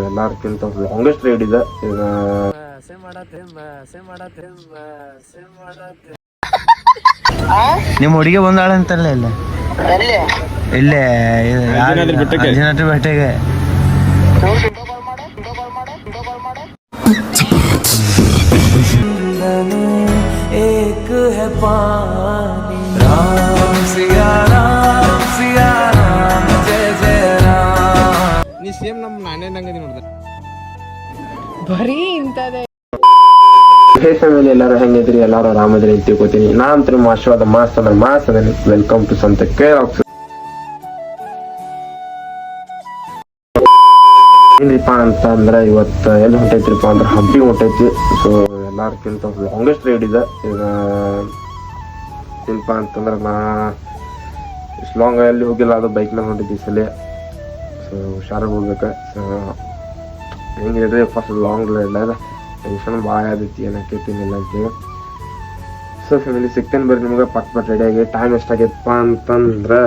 ಎಲ್ಲಾರ್ಕಿಂತ longest ride ಇದೆ ಈಗ. ನಿಮ್ಮ ಹುಡುಗಿ ಬಂದಾಳ ಅಂತಲ್ಲ ಇಲ್ಲ ಇಲ್ಲೇ ಬೆಟ್ಟಗೆ एक है पानी राम सिया राम जय जय राम. ನೀ ಸೇಮ್ ನಮ್ಮ ನಾನೇ ನಂಗದಿ ನೋಡ್ದೆ ಬರೀ ಇಂಥದೇ. ಹೇ ಫ್ಯಾಮಿಲಿ, ಎಲ್ಲರೂ ಹೆಂಗಿದ್ರಿ? ಎಲ್ಲರೂ ಆರಾಮದ್ರಿ ಅಂತ ತಿಳ್ಕೊತೀನಿ. ನಾನ್ ನಿಮ್ಮ ಆಶೀರ್ವಾದ ಮಾಸದಲ್ಲಿ ವೆಲ್ಕಮ್ ಟು ಸಂತ ಕೇರಾಕ್ಸ್. ಏನ್ರಿಪ್ಪ ಅಂತಂದ್ರೆ ಇವತ್ತು ಎಲ್ಲಿ ಹೊಂಟೈತ್ರಿಪ್ಪ ಅಂದ್ರೆ ಹಂಪಿ ಹೊಂಟೈತಿ. ಸೊ ಎಲ್ಲಾರ್ಕಿಂತ ಲಾಂಗೆಸ್ಟ್ ರೈಡ್ ಇದೆ ಈಗ. ಏನಪ್ಪ ಅಂತಂದ್ರೆ ನಾ ಇಷ್ಟು ಲಾಂಗ್ ಎಲ್ಲಿ ಹೋಗಿಲ್ಲ, ಅದು ಬೈಕ್ ಮೇಲೆ ಹೊಂಟಿದ್ವಿ ಸಲ. ಸೊ ಹುಷಾರಾಗಿ ಹೋಗ್ಬೇಕು. ಸೊ ಹೆಂಗಿದ್ರಿ ಫಸ್ಟ್ ಲಾಂಗ್ ರೈಡ್ ಟೆನ್ಷನ್ ಭಾಳ ಆದೈತಿ, ಏನಕ್ಕೈತಿನಿಲ್ಲ ಅಂತೇಳಿ. ಸೊ ಫ್ಯಾಮಿಲಿ ಸಿಗ್ತೇನೆ ಬರ್ರಿ ನಿಮ್ಗೆ ಪಟ್ ರೆಡಿಯಾಗಿ. ಟೈಮ್ ಎಷ್ಟಾಗೈತಪ್ಪ ಅಂತಂದ್ರೆ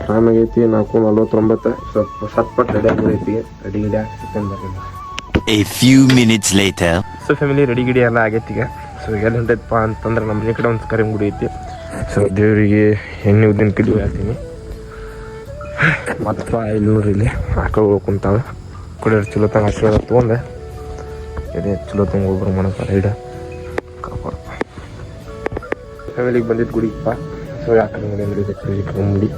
ಟೈಮ್ ಆಗೈತಿ 4:49. ಸ್ವಲ್ಪ ಸಟ್ಪಟ್ ರೆಡಿಯಾಗಿ ರೆಡಿ ಸಿಗ್ತೇನೆ ಬರ್ರಿ. A few minutes later. So family ready ಎಲ್ಲ ಆಗೈತಿ ಈಗ. ಸೊ ಎಲ್ಲಿ ಹೊಂಟೈತಪ್ಪ ಅಂತಂದ್ರೆ ನಮ್ಮ ಮನೆ ಕಡೆ ಒಂದು ಕರಿಮ್ ಗುಡಿ ಐತಿ. ಸೊ ದೇವರಿಗೆ ಎಣ್ಣೆ ಉದ್ದಿನ ಕಡಿ ಹಾಕ್ತೀನಿ. ಮತ್ತು ಇಲ್ಲಿ ನೋಡ್ರಿ, ಇಲ್ಲಿ ಆಕಳು ಕುಂತಾವೆ. ಕುಡಿಯೋರು ಚಲೋ ತಂಗ ಆಶೀರ್ವಾದ ತೊಗೊಂಡೆ ಇದೆ. ಚಲೋ ತಂಗ ಒಬ್ಬರು ಮಾಡಪ್ಪ ರೈಡ ಕಾಪಾಡ. ಫ್ಯಾಮಿಲಿಗೆ ಬಂದಿದ್ದು ಗುಡಿಗಪ್ಪ. ಸೊ ಯಾಕಡೆ ಮುಡಿ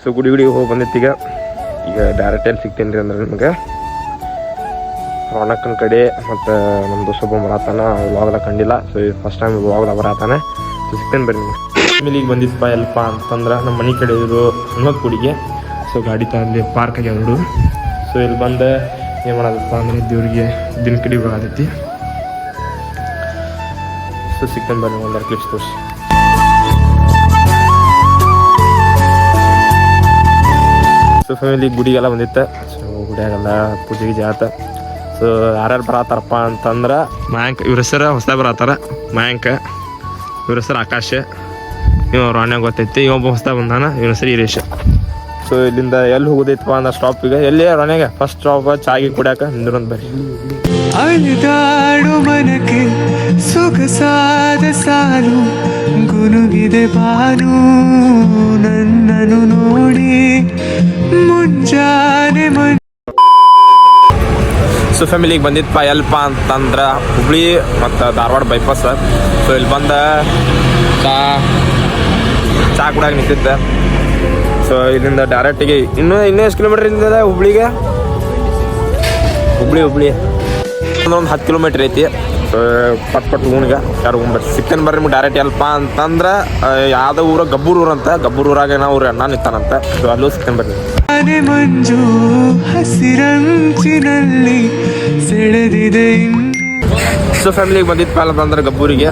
ಸೊ ಗುಡಿಗೆ ಹೋಗಿ ಬಂದಿತ್ತು. ಈಗ ಡೈರೆಕ್ಟ್ ಎಲ್ಲಿ ಸಿಗ್ತೇನೆ ರೀ ಅಂದ್ರೆ ನಿಮಗೆ ರೋಣಕ್ಕನ ಕಡೆ ಮತ್ತು ನಮ್ಮ ದೋಸ್ತೊಬ್ಬ ಬರತ್ತಾನ. ವ್ಲಾಗ್ದಾಗ ಕಂಡಿಲ್ಲ. ಸೊ ಫಸ್ಟ್ ಟೈಮ್ ವ್ಲಾಗ್ದಾಗ ಬರತ್ತಾನೆ. ಸೊ ಸಿಗ್ತೇನೆ ಬರ್ರಿ ನಿಮ್ಗೆ. ಫ್ಯಾಮಿಲಿಗೆ ಬಂದಿದ್ದಪ್ಪ ಎಲ್ಪ ಅಂತಂದ್ರೆ ನಮ್ಮ ಮನೆ ಕಡೆ ಇರೋ ಹನುಮತ್ ಗುಡಿಗೆ. ಸೊ ಗಾಡಿ ತಗೊಂಡು ಪಾರ್ಕ್ ಆಗ್ಯಾವ ನೋಡು. ಸೊ ಇಲ್ಲಿ ಬಂದು ಏನು ಮಾಡೋದಪ್ಪ ಅಂದರೆ ದೇವ್ರಿಗೆ ದಿನ ಕಡೆ ಹೋಗೋದೈತಿ. ಸೊ ಸಿಗ್ತೇನೆ ಬರ್ರಿ, ಒಂದರ ಕ್ಲಿಪ್ಸ್ ತೋರಿಸಿ. ಸೊ ಫ್ಯಾಮಿಲಿ ಗುಡಿಗೆಲ್ಲ ಬಂದಿತ್ತು. ಸೊ ಗುಡಿಯಾಗೆಲ್ಲ ಪೂಜೆ ಗೀಜೆ ಆತ. ಸೊ ಯಾರ್ಯಾರು ಬರತ್ತಾರಪ್ಪ ಅಂತಂದ್ರೆ ಮಯಾಂಕ್, ಇವ್ರ ಹೆಸರು ಹೊಸದಾಗ ಬರತ್ತಾರ ಮಯಾಂಕ. ಇವ್ರ ಹೆಸರು ಆಕಾಶ. ಇವ ರಾಣ್ಯಾಗ ಗೊತ್ತೈತಿ. ಇವೊಬ್ಬ ಹೊಸದಾಗ ಬಂದಾನ, ಇವ್ರ ಹೆಸರು ಹಿರೇಶ್. ಸೊ ಇಲ್ಲಿಂದ ಎಲ್ಲಿ ಹೋಗೋದೈತಪ್ಪ ಅಂದ್ರೆ ಸ್ಟಾಪಿಗೆ ಎಲ್ಲಿ ರಾಣ್ಯಾಗ ಫಸ್ಟ್ ಸ್ಟಾಪ್ ಚಾಗಿ ಕುಡಿಯಾಕ ನಿಂದ್ರಂತ ಬರ್ರಿ. ಅಳಿದಾಡು ಮನಕ್ಕೆ ಸೊಗಸಾದ ಸಾಲು ಗುನುಗಿದೆ ಬಾನು ನನ್ನನು ನೋಡಿ ಮುಂಜಾನೆ ಸೊ ಫ್ಯಾಮಿಲಿಗೆ ಬಂದಿತ್ತಪ್ಪ ಎಲ್ಪ ಅಂತಂದ್ರೆ ಹುಬ್ಳಿ ಮತ್ತು ಧಾರವಾಡ ಬೈಪಾಸ್. ಸೊ ಇಲ್ಲಿ ಬಂದ ಚಾ ಕುಡಿಯಾಗ ನಿಂತಿದ್ದೆ. ಸೊ ಇಲ್ಲಿಂದ ಡೈರೆಕ್ಟಿಗೆ ಇನ್ನೂ ಎಷ್ಟು ಕಿಲೋಮೀಟ್ರ್ ಇಲ್ಲಿಂದ ಹುಬ್ಳಿಗೆ? ಹುಬ್ಳಿ ಒಂದು 10 ಕಿಲೋಮೀಟ್ರ್ ಐತಿ. ಸೊ ಪಟ್ ಊನಿಗೆ ಯಾರು ಸಿಗ್ತೇನೆ ಬರ್ರಿ ನಿಮ್ಗೆ ಡೈರೆಕ್ಟ್ ಎಲ್ಪ ಅಂತಂದ್ರೆ ಯಾವುದೋ ಊರ ಗಬ್ಬೂರು ಅಂತ. ಗಬ್ಬೂರಾಗ ನಾವು ಅಣ್ಣ ನಿಂತಾನಂತ. ಸೊ ಅಲ್ಲೂ ಸಿಗ್ತೇನೆ ಬರ್ರಿ. ಮಂಜು ಹಸಿರಂಚಿನಲ್ಲಿ ಸೆಳೆದಿದೆ. ಸೊ ಫ್ಯಾಮಿಲಿಗೆ ಬಂದಿತ್ತು ಅಂತಂದ್ರೆ ಗಬ್ಬೂರಿಗೆ.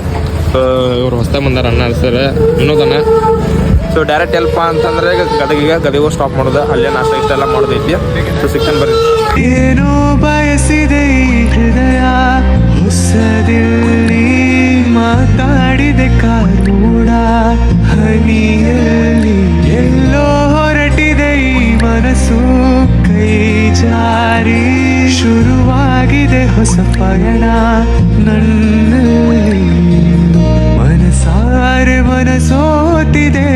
ಸೊ ಇವ್ರು ಹೊಸ್ತಾಗ ಬಂದಾರ ಅಣ್ಣ ಸರ್ ವಿನೋದನ. ಸೊ ಡೈರೆಕ್ಟ್ ಎಲ್ಪ ಅಂತಂದ್ರೆ ಗದಗಿಗೆ ಸ್ಟಾಪ್ ಮಾಡೋದು. ಅಲ್ಲೇ ನಾಷ್ಟ ಇಷ್ಟೆಲ್ಲ ಮಾಡೋದೈತಿ. ಸೊ ಸಿಗ್ತೇನೆ ಬರ್ರಿ. ಏನೋ ಬಯಸಿದೆ ಹೃದಯ ಹೊಸದಿಲ್ಲಿ ಮಾತಾಡಿದೆ ಕಾನೂಡ ಹನಿಯಲ್ಲಿ ಎಲ್ಲೋ ಹೊರಟಿದೆ ಈ ಮನಸ್ಸು ಕೈ ಜಾರಿ ಶುರುವಾಗಿದೆ ಹೊಸ ಪಯಣ ನನ್ನಲ್ಲಿ ಮನಸಾರೆ ಮನಸೋತಿದೆ.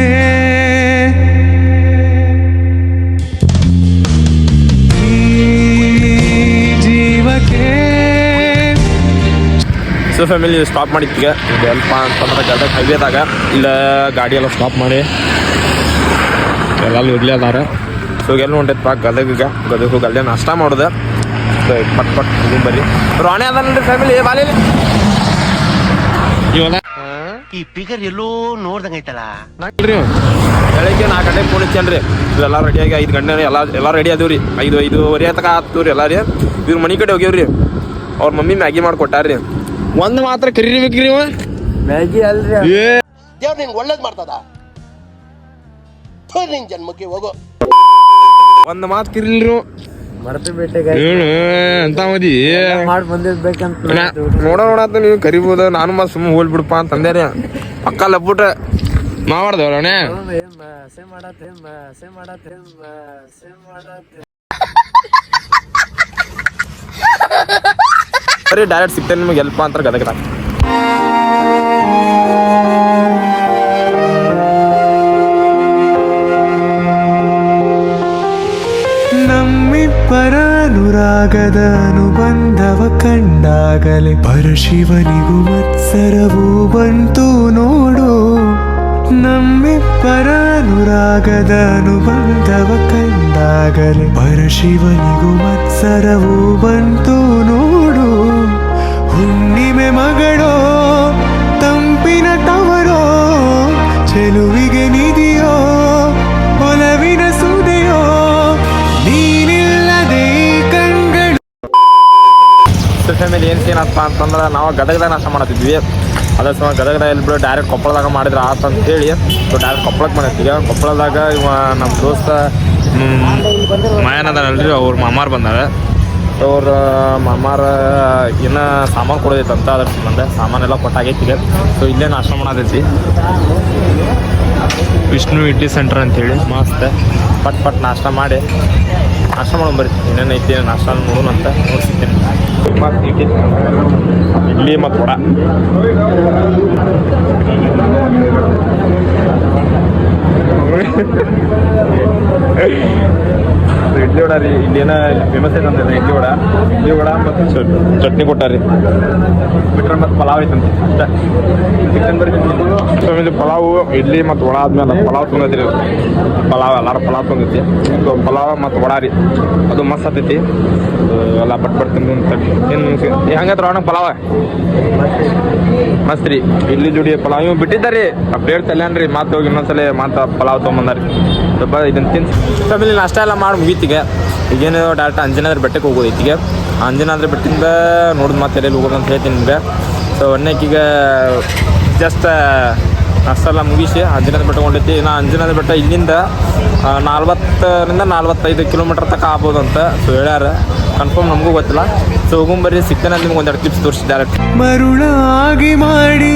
ಸೊ ಫ್ಯಾಮಿಲಿ ಸ್ಟಾಪ್ ಮಾಡಿದ್ದೀಗ ಇದು ಎಲ್ಪ ಅಂತಂದ್ರೆ ಗದಗ ಹೈವೇದಾಗ. ಇಲ್ಲ ಗಾಡಿ ಎಲ್ಲ ಸ್ಟಾಪ್ ಮಾಡಿ ಎಲ್ಲರೂ ಇರಲಿ ಅದಾರ. ಸೊ ಎಲ್ಲಿ ಹೊಂಟೈತಪ್ಪ ಗದಗ ಹೋಗಿ ಅಲ್ಲೇ ನಾಷ್ಟ ಮಾಡೋದು. ಸೊ ಪಟ್ ಇದು ಬರ್ರಿ. ರಾಣೆ ಅದನ್ರಿ ಫ್ಯಾಮಿಲಿ ಬಾಲಿ ಇವಾಗ ಈ ಪಿಗರ್ ಎಲ್ಲೋ ನೋಡ್ದಂಗೈತಲ್ಲ. ನಾಲ್ರಿ ಬೆಳಗ್ಗೆ 4 ಗಂಟೆಗೆ ಫೋನ್ ಹಚ್ಚಲ್ರಿ. ಎಲ್ಲ ರೆಡಿಯಾಗಿ 5 ಗಂಟೆ ಎಲ್ಲ ರೆಡಿ ಆದೇವ್ರಿ. 5:30 ತನಕ ಆತು ರೀ ಎಲ್ಲ ರೀ. ಇವ್ರ ಮನೆ ಕಡೆ ಹೋಗ್ಯವ್ರಿ. ಅವ್ರ ಮಮ್ಮಿ ಮ್ಯಾಗಿ ಮಾಡಿಕೊಟ್ಟಾರ್ರಿ. ಒಂದು ಮಾತ್ರ ಕರಿಬೇಕ್ರಿ ಇವ ಮ್ಯಾಗಿ ಅಲ್ರಿ. ದೇವ್ರು ನಿನ್ಗೆ ಒಳ್ಳೇದು ಮಾಡ್ತದ. ನಿನ್ ಜನ್ಮಕ್ಕೆ ಹೋಗೋ. ಒಂದು ಮಾತು ಕಿರಿಲ್ರಿ ಮರ್ತು ಬಿಟ್ಟೆ ಏನು ಅಂತ ಮದಿ ಮಾಡಿ ಬಂದಿರ್ಬೇಕಂತ ನೋಡತ್ತ ನೀವು ಕರಿಬೋದು ನಾನು ಮತ್ತೆ ಸುಮ್ಮನೆ ಹೋಲ್ಬಿಡಪ್ಪ ಅಂತಂದೆ ರೀ ಪಕ್ಕ ಲಬ್ಬುಟ ಮಾಡ್ದವಳಣೆ ಸರಿ ಡೈರೆಕ್ಟ್ ಸಿಗ್ತೇನೆ ನಿಮಗೆ ಎಲ್ಪ ಅಂತ ಗದಗದ ನಮ್ಮಿಬ್ಬರ ಅನುರಾಗದ ಅನುಬಂಧವ ಕಂಡಾಗಲೇ ಪರಶಿವನಿಗೂ ಮತ್ಸರವೂ ಬಂತು ನೋಡು ನಮ್ಮಿಬ್ಬರ ಅನುರಾಗದ ಅನುಬಂಧವ ಕಂಡಾಗಲೇ ಪರಶಿವನಿಗೂ ಮತ್ಸರವೂ ಬಂತು ನೋಡು ಹುಣ್ಣಿಮೆ ಮಗಳೋ ತಂಪಿನ ತವರೋ ಚೆಲುವಿಗೆ ನಿಧಿಯೋ ಒಲವಿನ ಸುದೆಯೋ ನೀನಿಲ್ಲದೆ ಕಣ್ಗಳು. ಫ್ಯಾಮಿಲಿ ಏನು ಏನಪ್ಪ ಅಂತಂದ್ರೆ ನಾವು ಗದಗದಾಗ ನಾಶ ಮಾಡತ್ತಿದ್ವಿ ಅದ್ರ ಸಮ ಗದಗದಾಗ ಎಲ್ಲಿ ಬಿಡು ಡೈರೆಕ್ಟ್ ಕೊಪ್ಪಳದಾಗ ಮಾಡಿದ್ರೆ ಆತ ಅಂತ ಹೇಳಿ ಸೊ ಡೈರೆಕ್ಟ್ ಕೊಪ್ಪಳಕ್ಕೆ ಬಂದಿರ್ತೀವಿ ಕೊಪ್ಪಳದಾಗ ಇವ ನಮ್ಮ ದೋಸ್ತ ಮಾಯನದಲ್ರಿ ಅವ್ರ ಮಾಮಾರು ಬಂದಾರೆ ಅವ್ರ ಮಾಮಾರ ಇನ್ನೂ ಸಾಮಾನು ಕೊಡೋದೈತಂತ ಅದ್ರ ಸಂಬಂಧ ಸಾಮಾನೆಲ್ಲ ಕೊಟ್ಟಾಗೈತಿಗೆ ಸೊ ಇಲ್ಲೇ ನಾಷ್ಟ ಮಾಡತೈತಿ ವಿಷ್ಣು ಇಡ್ಲಿ ಸೆಂಟರ್ ಅಂತೇಳಿ ಮಸ್ತ್ ಪಟ್ ನಾಷ್ಟ ಮಾಡಿ ನಾಷ್ಟ ಮಾಡೋಣ ಬರ್ರಿ ಇನ್ನೇನೈತಿ ನಾಷ್ಟ ನೋಡೋಣ ಅಂತ ನೋಡ್ಸಿದ್ದೀನಿ ಮತ್ತು ಇಡ್ಲಿ ಮತ್ತು ವಡ ಇಡ್ಲಿ ವಡ ರೀ ಇಲ್ಲೇನ ಫೇಮಸ್ ಐತಂತ ಇಡ್ಲಿ ವಡ ಮತ್ತು ಚಟ್ನಿ ಕೊಟ್ಟಾರಿ ಬಿಟ್ರೆ ಮತ್ತು ಪಲಾವ್ ಐತಂತೆ ಅಷ್ಟೇ ಚಿಕನ್ ಬರೀ ಪಲಾವು ಇಡ್ಲಿ ಮತ್ತು ವಡ ಆದ್ಮೇಲೆ ಪಲಾವ್ ತೊಗೊಂಡೈತಿ ಪಲಾವ್ ಎಲ್ಲಾರು ಪಲಾವ್ ತೊಗೊಂಡೈತಿ ಸೊ ಪಲಾವ್ ಮತ್ತು ವಡ ರೀ ಅದು ಮಸ್ತ್ ಆತೈತಿ ಎಲ್ಲ ಬರ್ತೀನಿ ಏನು ಹೆಂಗೈತ್ರ ಅಣ್ಣ ಪಲಾವ ಮಸ್ತ್ ರೀ ಇಡ್ಲಿ ಜೋಡಿ ಪಲಾವ್ ಇವ್ ಬಿಟ್ಟಿದ್ದಾರಿ ಆ ಪ್ಲೇಟ್ ತಲ್ಯಾನ್ರಿ ಮತ್ತೆ ಹೋಗಿ ಇನ್ನೊಂದ್ಸಲ ಮತ್ತೆ ಪಲಾವ್ ತೊಗೊಂಬಂದಾರಿ ಸ್ವಲ್ಪ ಇದನ್ನ ತಿನ್ಸಿ ಫ್ಯಾಮಿಲಿ ನಾಷ್ಟ ಎಲ್ಲ ಮಾಡಿ ಮುಗೀತಿಗೆ ಈಗೇನು ಡೈರೆಕ್ಟ್ ಅಂಜನಾದ್ರಿ ಬೆಟ್ಟಕ್ಕೆ ಹೋಗೋದೈತಿಗೆ ಅಂಜನಾದ್ರಿ ಬೆಟ್ಟದಿಂದ ನೋಡಿದ್ ಮತ್ತೆ ಎಲ್ಲೆಲ್ಲಿ ಹೋಗೋದು ಅಂತ ಹೇಳ್ತೀನಿ ನಿಮ್ಗೆ ಸೊ ಒನ್ನೇಕೀಗ ಜಸ್ಟ್ ಅಷ್ಟೆಲ್ಲ ಮುಗಿಸಿ ಅಂಜನಾದ್ರಿ ಬೆಟ್ಟ ಹೊಂಟೈತಿ ಇನ್ನು ಅಂಜನಾದ್ರಿ ಬೆಟ್ಟ ಇಲ್ಲಿಂದ 40ರಿಂದ 45 ಕಿಲೋಮೀಟರ್ ತನಕ ಆಗ್ಬೋದು ಅಂತ ಸೊ ಹೇಳ್ಯಾರ ಕನ್ಫರ್ಮ್ ನಮಗೂ ಗೊತ್ತಿಲ್ಲ ಸೊ ಹೋಗೊಂಬರ್ರಿ ಸಿಗ್ತಾನೆ ನಿಮ್ಗೆ ಒಂದೆರಡು ಕ್ಲಿಪ್ಸ್ ತೋರಿಸಿ ಡೈರೆಕ್ಟ್ ಮರುಳಾಗಿ ಮಾಡಿ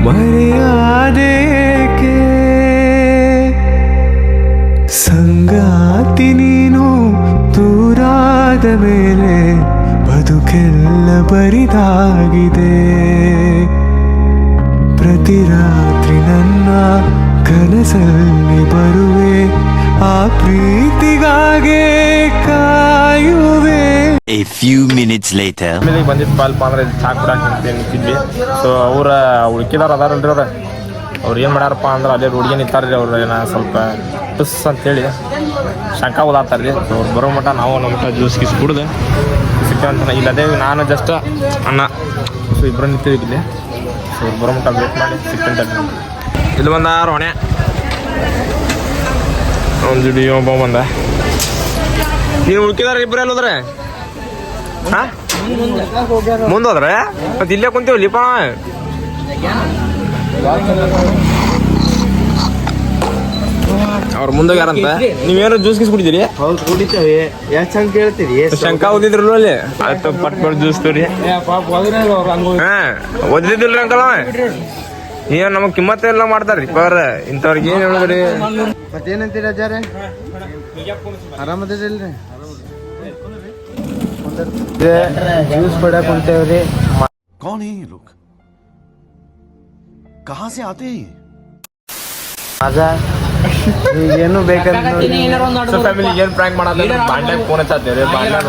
ಮರೆಯಾದೇಕೆ ಸಂಗಾತಿ ನೀನು ದೂರಾದ ಮೇಲೆ ಬದುಕೆಲ್ಲ ಬರಿದಾಗಿದೆ ಪ್ರತಿ ರಾತ್ರಿ ನನ್ನ ಕನಸಲ್ಲಿ ಬರುವೆ ಆ ಪ್ರೀತಿಗಾಗೆ ಕಾಯುವೆ. A few minutes later. ಆಮೇಲೆ ಬಂದಿದ್ದು ಪಾಲ್ಪ ಅಂದ್ರೆ ಚಾ ಕುಡಾಕ ನಿಂತಿದ್ವಿ ಸೊ ಅವ್ರ ಉಳ್ಕಿದಾರ ಅದಾರಲ್ರಿ ಅವ್ರ ಅವ್ರು ಏನು ಮಾಡ್ಯಾರಪ್ಪ ಅಂದ್ರೆ ಅಲ್ಲೇ ರೋಡ್ಗೆ ನಿಂತಾರ್ರಿ ಅವ್ರು ಏನೋ ಸ್ವಲ್ಪ ಟುಸ್ ಅಂತೇಳಿ ಶಂಕ ಓದಾತಾರ್ರಿ ಸೊ ಅವ್ರು ಬರೋ ಮಟ್ಟ ನಾವು ನಮ್ಮ ಜ್ಯೂಸ್ ಗೀಸ್ ಕುಡ್ದು ಸಿಕ್ಕಂತ ಇಲ್ಲದೇ ನಾನು ಜಸ್ಟ್ ಅನ್ನ ಸೊ ಇಬ್ಬರು ನಿಂತೀವಿ ಇಲ್ಲಿ ಸೊ ಅವ್ರು ಬರೋ ಮಟ್ಟ ವೇಟ್ ಮಾಡಿ ಸಿಕ್ಕಂತ ಇಲ್ಲಿ ಬಂದಾರ ಹೊಣೆ ಒಂದು ಜುಡಿ ಒಬ್ಬ ಬಂದ ನೀವು ಉಳ್ಕಿದಾರ ಇಬ್ಬರು ಎಲ್ಲೋದ್ರೆ ಹಾಂ ಮುಂದೋದ್ರೆ ಮತ್ತೆ ಇಲ್ಲೇ ಕುಂತೀವಿ ಲಿಪ ಅವ್ರ ಮುಂದೆ ಯಾರಂತ ನೀವೇನು ಜ್ಯೂಸ್ ಗೀಸ್ ಕುಡಿದಿರಿ ಹೌದು ಕುಡಿತೇವೆ ಯಾಕೆ ಚಂದ ಕೇಳ್ತೀರಿ ಶಂಕ ಓದಿದ್ರಲ್ಲ ಅಲ್ಲಿ ಆಯ್ತು ಪಟ್ ಜ್ಯೂಸ್ ತೋರಿ ಹಾ ಓದಿದ್ದಿಲ್ರಿ ಅಂಕಲ್ ಏನ್ ನಮಗ್ ಕಿಮ್ಮತ್ತ ಎಲ್ಲ ಮಾಡ್ತಾರ್ರಿ ಅವ್ರ ಇಂಥವ್ರಿಗೆ ಏನ್ ಹೇಳಿದ್ರಿ ಮತ್ತೇನಂತೀರ ಅಜ್ಜಾರೆ ಆರಾಮದಿಲ್ರಿ ಜ್ಯೂಸ್ ಕೊಡಕ್ ಕುಂತೇವ್ರಿ कौन है ये लोग कहाँ से आते हैं ಅದ ಏನು ಬೇಕಂತ ಸೊ ಫ್ಯಾಮಿಲಿ ಏನ್ ಪ್ರ್ಯಾಂಕ್ ಮಾಡೋದು ಬಾಂಡ್ಯಾಗ ಫೋನ್ ಹಚ್ಚತ್ತೇವ್ರಿ ಬಾಂಡ್ಯಾಗ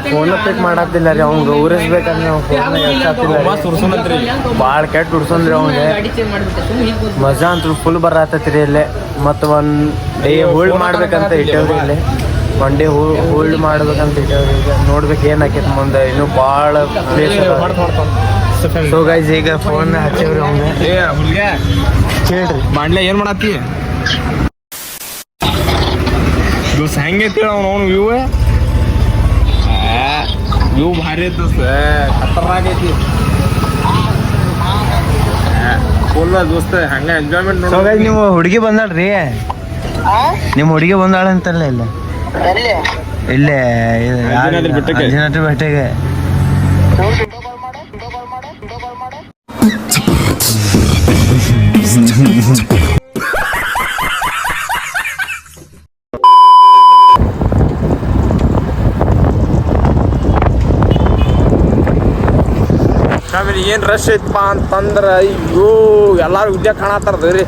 ಫೋನ್ ಪಿಕ್ ಮಾಡತ್ತಿಲ್ಲ ರೀ ಅವ್ಗೆ ಉರಿಸ್ಬೇಕಂದ್ರೆ ಅವ್ನು ಫೋನ್ ಹೆಚ್ಚಾತಿಲ್ಲ ಸುರ್ಸುನಂತ್ರಿ ಭಾಳ ಕೆಟ್ಟ ಉಡ್ಸೊಂದ್ರಿ ಅವ್ಗೆ ಮಜಾ ಅಂತೂ ಫುಲ್ ಬರತ್ತೈತ್ರಿ ಇಲ್ಲೇ ಮತ್ತು ಒಂದು ಡೇ ಹೋಲ್ಡ್ ಮಾಡ್ಬೇಕಂತ ಇಟ್ಟೇವ್ರಿ ಇಲ್ಲಿ ಒನ್ ಡೇ ಹೋಲ್ಡ್ ಮಾಡ್ಬೇಕಂತ ಇಟ್ಟೇವ್ರಿ ಈಗ ನೋಡ್ಬೇಕು ಏನು ಆಕೈತಿ ಮುಂದೆ ಇನ್ನೂ ಭಾಳ ಪ್ಲೇಸ್ ಸೊ ಗೈಸ್ ಈಗ ಫೋನ್ ಹಚ್ಚೇವ್ರಿ ಅವ್ಗೆ ಏ ಹುಲ್ಗೆ ಕೇಳ್ರಿ ಬಾಂಡ್ಲೆ ಏನ್ ಮಾಡತ್ತಿ ದೋಸ್ ಹೆಂಗೈತಿ ಅವ್ನು ವ್ಯೂ ಭಾರಿ ಐತಿ ಖತರ್ನಾಕ್ ಐತಿ ಫುಲ್ ದೋಸ್ತ ಹಂಗ ಎಂಜಾಯ್ಮೆಂಟ್ ಸೊ ಗೈಸ್ ನೀವು ಹುಡುಗಿ ಬಂದಾಳ್ರಿ ನಿಮ್ಮ ಹುಡುಗಿ ಬಂದಾಳ ಅಂತಲ್ಲ ಇಲ್ಲ ಇಲ್ಲೇ ಅಂಜನಾದ್ರಿ ಬೆಟ್ಟಕ್ಕೆ. ಅಂಜನಾದ್ರಿ ಬೆಟ್ಟಕ್ಕೆ. ಆಮೇಲೆ ಏನು ರಶ್ ಐತಪ್ಪ ಅಂತಂದ್ರೆ ಅಯ್ಯೋ ಎಲ್ಲಾರು ವಿದ್ಯೆ ಕಾಣತ್ತಾರದ್ರಿ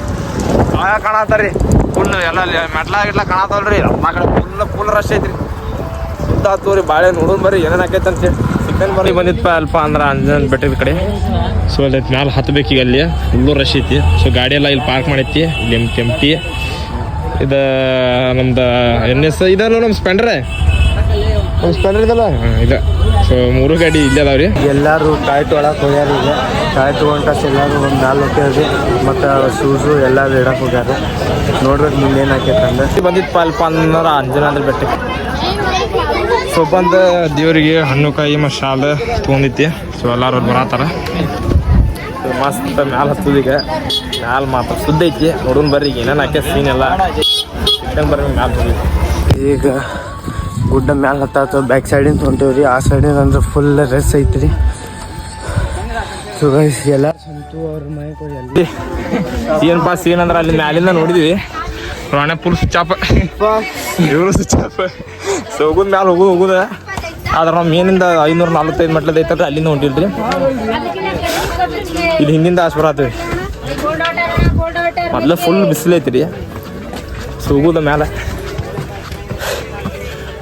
ಆಗ ಕಾಣತ್ತಾರ್ರಿ ಫುಲ್ ಎಲ್ಲ ಮೆಟ್ಲ ಗಿಟ್ಲ ಕಾಣತ್ತಲ್ರಿ ಎಲ್ಲ ಕಡೆ ಫುಲ್ ರಶ್ ಐತ್ರಿ ಸುತ್ತ ಹತ್ತೂರಿ ಬಾಳೆ ನೋಡೋನ್ ಬರ್ರಿ ಏನೇನು ಆಕೈತೆ ಅಂತೇಳಿ ಚಿಕನ್ ಬರ್ರಿ ಬಂದಿತ್ತಪ್ಪ ಅಲ್ಪ ಅಂದ್ರೆ ಅಂಜನಾದ್ರಿ ಬೆಟ್ಟದ ಕಡೆ ಸೊ ಅಲ್ಲಿ ಮ್ಯಾಲೆ ಹತ್ತಬೇಕೀಗ ಅಲ್ಲಿ ಫುಲ್ಲು ರಶ್ ಐತಿ ಸೊ ಗಾಡಿ ಎಲ್ಲ ಇಲ್ಲಿ ಪಾರ್ಕ್ ಮಾಡೈತಿ ಇಲ್ಲಿ ಕೆಂಪ್ಟಿ ಇದು ನಮ್ದು NS ಇದಲ್ಲ ನಮ್ಮ ಸ್ಪೆಂಡ್ರೆ ಇದಲ್ಲ ಹಾಂ ಇದೆ ಸೊ 3 ಗಾಡಿ ಇಲ್ಲೇ ಅದಾವ್ರಿ. ಎಲ್ಲರೂ ಕಾಯಿ ತೊಳಕ್ಕೆ ಹೋಗ್ಯಾರ. ಈಗ ಕಾಯಿ ತೊಗೊಂಡು ಕಾಸು ಎಲ್ಲರೂ ಒಂದು ಮ್ಯಾಲೆ ಹೋಗ್ಯಾರ್ರಿ ಮತ್ತು ಶೂಸು ಎಲ್ಲರೂ ಇಡಕ್ಕೆ ಹೋಗ್ಯಾರ. ನೋಡ್ಬೇಕು ಮುಂದೆ ಏನು ಆಕೈತೆ ಅಂದ್ರೆ ಬಂದಿತ್ತಪ್ಪ ಅಲ್ಪ ಅಂದ್ರೆ ಅಂಜನಾದ್ರಿ ಬೆಟ್ಟಕ್ಕೆ ಸೊ ಬಂದು ದೇವರಿಗೆ ಹಣ್ಣು ಕಾಯಿ ಮತ್ತು ಶಾಲು ತೊಗೊಂಡಿತ್ತಿ. ಸೊ ಎಲ್ಲರೂ ಬರತ್ತಾರ ಮಸ್ತ್ ಮ್ಯಾಲೆ ಹತ್ತದ ಈಗ ಮ್ಯಾಲೆ ಮಾತ್ರ ಸುದ್ದ ಐತಿ ನೋಡೋನ್ ಬರ್ರಿ ಈಗ ಏನೇನು ಹಾಕ್ಯ ಸೀನ್ ಎಲ್ಲ ಚಿಕನ್ ಬರ್ರಿ ಮ್ಯಾಲೆ ಹೋಗಿ ಈಗ ಗುಡ್ಡ ಮ್ಯಾಲೆ ಹತ್ತಾತ ಬ್ಯಾಕ್ ಸೈಡಿಂದ ಹೊಂಟೇವ್ರಿ. ಆ ಸೈಡಿಂದ ಅಂದ್ರೆ ಫುಲ್ ರಸ್ ಐತ್ರಿ. ಸೊ ಗೈಸ್ ಎಲ್ಲ ಸಂತು ಅವ್ರ ಮನೆಗೆ ಎಲ್ಲಿ ಏನಪ್ಪ ಸೀನ್ ಅಂದ್ರೆ ಅಲ್ಲಿ ಮ್ಯಾಲಿಂದ ನೋಡಿದ್ವಿ ರಾಣೆ ಫುಲ್ ಸ್ವಿಚ್ ಆಫ್ ಇವರು ಸ್ವಿಚ್ ಆಫ್ ಸೊ ಹೋಗೋದು ಮ್ಯಾಲೆ ಹೋಗುದ ಆದ್ರೆ ನಾವು ಮೇನಿಂದ 545 ಮೆಟ್ಲದ ಐತಲ್ರಿ ಅಲ್ಲಿಂದ ಹೊಂಟಿಲ್ರಿ. ಇಲ್ಲಿ ಹಿಂದಿಂದ ಆಸ್ ಬರತ್ತೀವಿ ಮೊದ್ಲು ಫುಲ್ ಬಿಸಿಲು ಐತಿ ಸೊ ಹೋಗುದ ಮ್ಯಾಲೆ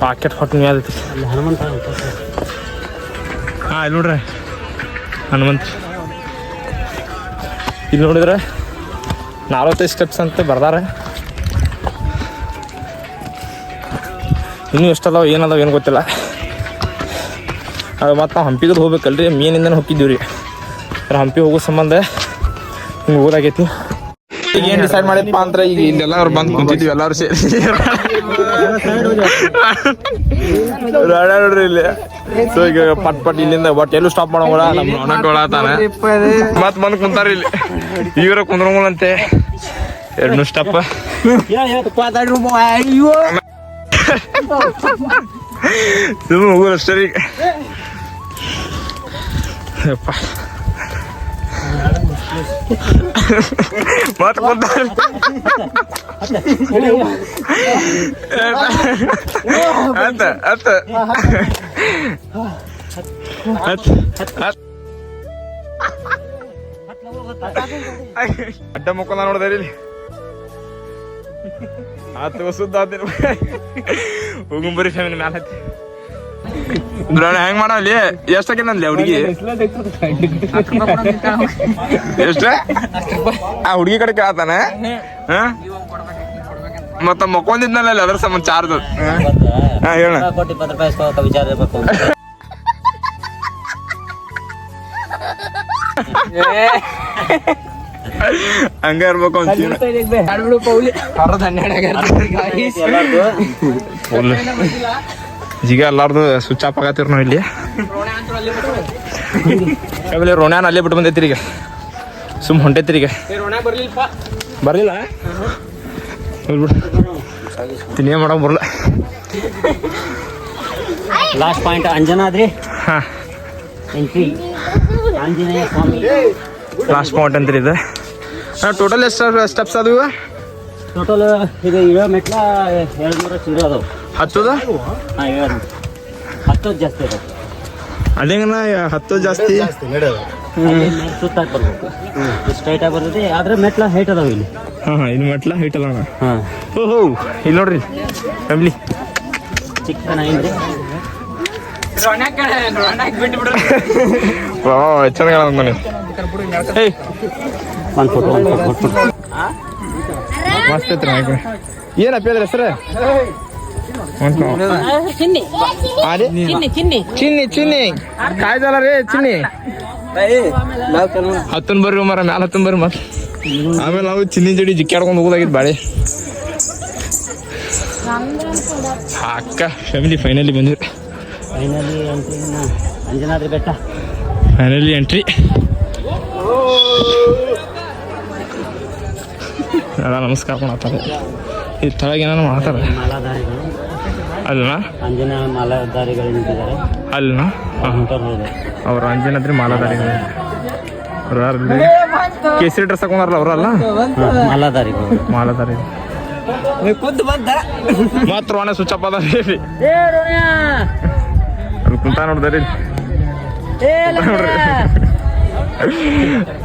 ಪಾಕೆಟ್ ಹೊಟ್ಟು ಮ್ಯಾಲ ಐತಿ. ಹಾಂ ಇಲ್ಲಿ ನೋಡ್ರಿ ಹನುಮಂತ ಇಲ್ಲಿ ನೋಡಿದ್ರೆ 45 ಸ್ಟೆಪ್ಸ್ ಅಂತ ಬರ್ದಾರ. ಇನ್ನೂ ಎಷ್ಟದಾವ ಏನದಾವ ಏನು ಗೊತ್ತಿಲ್ಲ. ಅದು ಮತ್ತು ನಾವು ಹಂಪಿಗೆ ಹೋಗ್ಬೇಕಲ್ರಿ ಮೇನಿಂದನೇ ಹೋಗಿದ್ದೀವಿ ರೀ. ಹಂಪಿ ಹೋಗೋ ಸಂಬಂಧ ಹಿಂಗೆ ಹೋಗೋದಾಗೈತಿ. ಈಗ ಏನು ಡಿಸೈಡ್ ಮಾಡಿಪ್ಪ ಅಂದ್ರೆ ಈಗ ಇಲ್ಲೆಲ್ಲ ಅವ್ರು ಬಂದು ಕುಂತಿದ್ವಿ ಎಲ್ಲರೂ ಸೇರಿ ನೋಡ್ರಿ ಇಲ್ಲಿ. ಸೊ ಈಗ ಪಟ್ ಇಲ್ಲಿಂದ ಒಟ್ಟು ಎಲ್ಲೂ ಸ್ಟಾಪ್ ಮಾಡೋಂಗಿಲ್ಲ. ನಮ್ಮ ಒಣಗೊಳತಾನೆ ಮತ್ತೆ ಬಂದು ಕುಂತಾರ ಇಲ್ಲಿ ಇವರ ಕುಂದ್ರಂಗಂತೆ 2 ಸ್ಟೆಪ್ ಸುಮ್ಮ ಹೋಗೋದು ಅಷ್ಟೇ ಈಗ. ಮತ್ತೆ ಕುಂತಾರ ಅಡ್ಡ ಮುಕ್ಕೊಂದ ನೋಡಿದ್ರಿ ಇಲ್ಲಿ ಆತು ಸುದ್ದ ಆತಿನ ಹೋಗುಂಬರಿ ಫ್ಯಾಮಿಲಿ ಮ್ಯಾಲ ಹತ್ತಿ ಹೆಂಗ್ ಮಾಡಲಿ ಎಷ್ಟಾಕೇನಲ್ಲಿ ಹುಡುಗಿ ಎಷ್ಟ ಆ ಹುಡುಗಿ ಕಡೆ ಕೇಳತಾನೆ ಮತ್ತ ಮಕ್ಕೊಂದಿದ್ನಲ್ಲ ಅದ್ರ ಸಂಬಂಧ ಚಾರ್ಜ್ ಹೇಳ ಹಂಗ ಇರ್ಬೇಕು ಈಗ ಎಲ್ಲಾರ್ದು ಸ್ವಿಚ್ ಆಫ್ ಆಗತ್ತಿರ ನಾವು ಇಲ್ಲಿ ಆಮೇಲೆ ರೋಣ್ಯಾನ್ ಅಲ್ಲೇ ಬಿಟ್ಟು ಬಂದೈತಿರಿ ಈಗ ಸುಮ್ ಹೊಂಟೈತಿರಿ ಈಗ ಬರ್ಲಿಲ್ಲ ತಿನ್ನೇ ಮಾಡಕ್ ಬರಲ್ಲ. ಲಾಸ್ಟ್ ಪಾಯಿಂಟ್ ಅಂಜನಾದ್ರಿ ಹಾಂ ಎಂಟ್ರಿ ಆಂಜನೇಯ ಸ್ವಾಮಿ ಲಾಸ್ಟ್ ಪಾಯಿಂಟ್ ಅಂತೀರಿ ಇದು. ಟೋಟಲ್ ಎಷ್ಟು ಸ್ಟೆಪ್ಸ್ ಅದು ಟೋಟಲ್ ಇದು ಇರೋ ಮೆಟ್ಲ 200 ಚಿಲ್ಲರೆ ಅದಾವ. ಹತ್ತದ ಹಾಂ 700 10 ಜಾಸ್ತಿ ಅದಾವ. ಅದೇಂಗನ 10 ಜಾಸ್ತಿ ಸುತ್ತಾಗಿ ಬರ್ಬೇಕು ಸ್ಟ್ರೈಟ್ ಆಗಿ ಬರ್ತೈತಿ. ಆದ್ರೆ ಮೆಟ್ಲ ಹೈಟ್ ಅದಾವ ಇಲ್ಲಿ. ಹಾಂ ಇಲ್ಲಿ ಮೆಟ್ಲ ಹೈಟ್ ಅಲ್ಲ ಅಣ್ಣ. ಹಾಂ ಓಹೋ ಇಲ್ಲಿ ನೋಡ್ರಿ ಫ್ಯಾಮಿಲಿ ಚಿಕ್ಕ ನಾಯಿಂದ್ರಿ ಚೆನ್ನಾಗಿ ಮನೆ ಏಯ್ ಒಂದು ಫೋಟೋ ಮಸ್ತ್ ಐತ್ರಿ ಏನಪ್ಪ ಅದ್ರ ಹೆಸರು ಚಿನ್ನಿ ಚಿನ್ನಿ ಕಾಯ್ದಲ್ಲ ರೀ ಚಿನ್ನಿ ಹತ್ತನ್ ಬರ್ರಿ ಮರ ಮ್ಯಾಲ ಹತ್ತನ್ ಬರ್ರಿ ಮತ್ ಆಮೇಲೆ ನಾವು ಚಿನ್ನಿ ಜಡಿ ಜಿಕ್ಕಾಡ್ಕೊಂಡು ಹೋಗೋದಾಗಿತ್ತು ಬಾಳೆ ಅಕ್ಕ ಫ್ಯಾಮಿಲಿ ಫೈನಲಿ ಬಂದಿರಿ. ಫೈನಲಿ ಎಂಟ್ರಿ ಅಂಜನಾದ್ರಿ ಬೆಟ್ಟ ಫೈನಲಿ ಎಂಟ್ರಿ. ಎಲ್ಲ ನಮಸ್ಕಾರ ಮಾಡತ್ತಾರೆ ಈ ತಳಗ ಏನಾರು ಮಾಡ್ತಾರೆ. ಮಾಲಾಧಾರಿಗಳು ಅಲ್ನಾ ಆಂಜನೇಯ ಮಾಲಾಧಾರಿಗಳು ನಿಂತಿದ್ದಾರೆ. ಅಲ್ನಾ ಹೊಂಟೋರು ಅವ್ರು ಅಂಜನಾದ್ರಿ ಮಾಲಾಧಾರಿಗಳು ಕೇಸರಿ ಡ್ರೆಸ್ ಹಾಕೊಂಡಾರಲ್ಲ ಅವರಲ್ಲ ಮಾಲಾಧಾರಿಗಳು. ಮಾಲಾಧಾರಿ ಮಾತ್ರ ಒಣ ಸ್ವಿಚ್ ಅದ ಅಲ್ಲಿ ಕುಂತ ನೋಡ್ದಾರಿ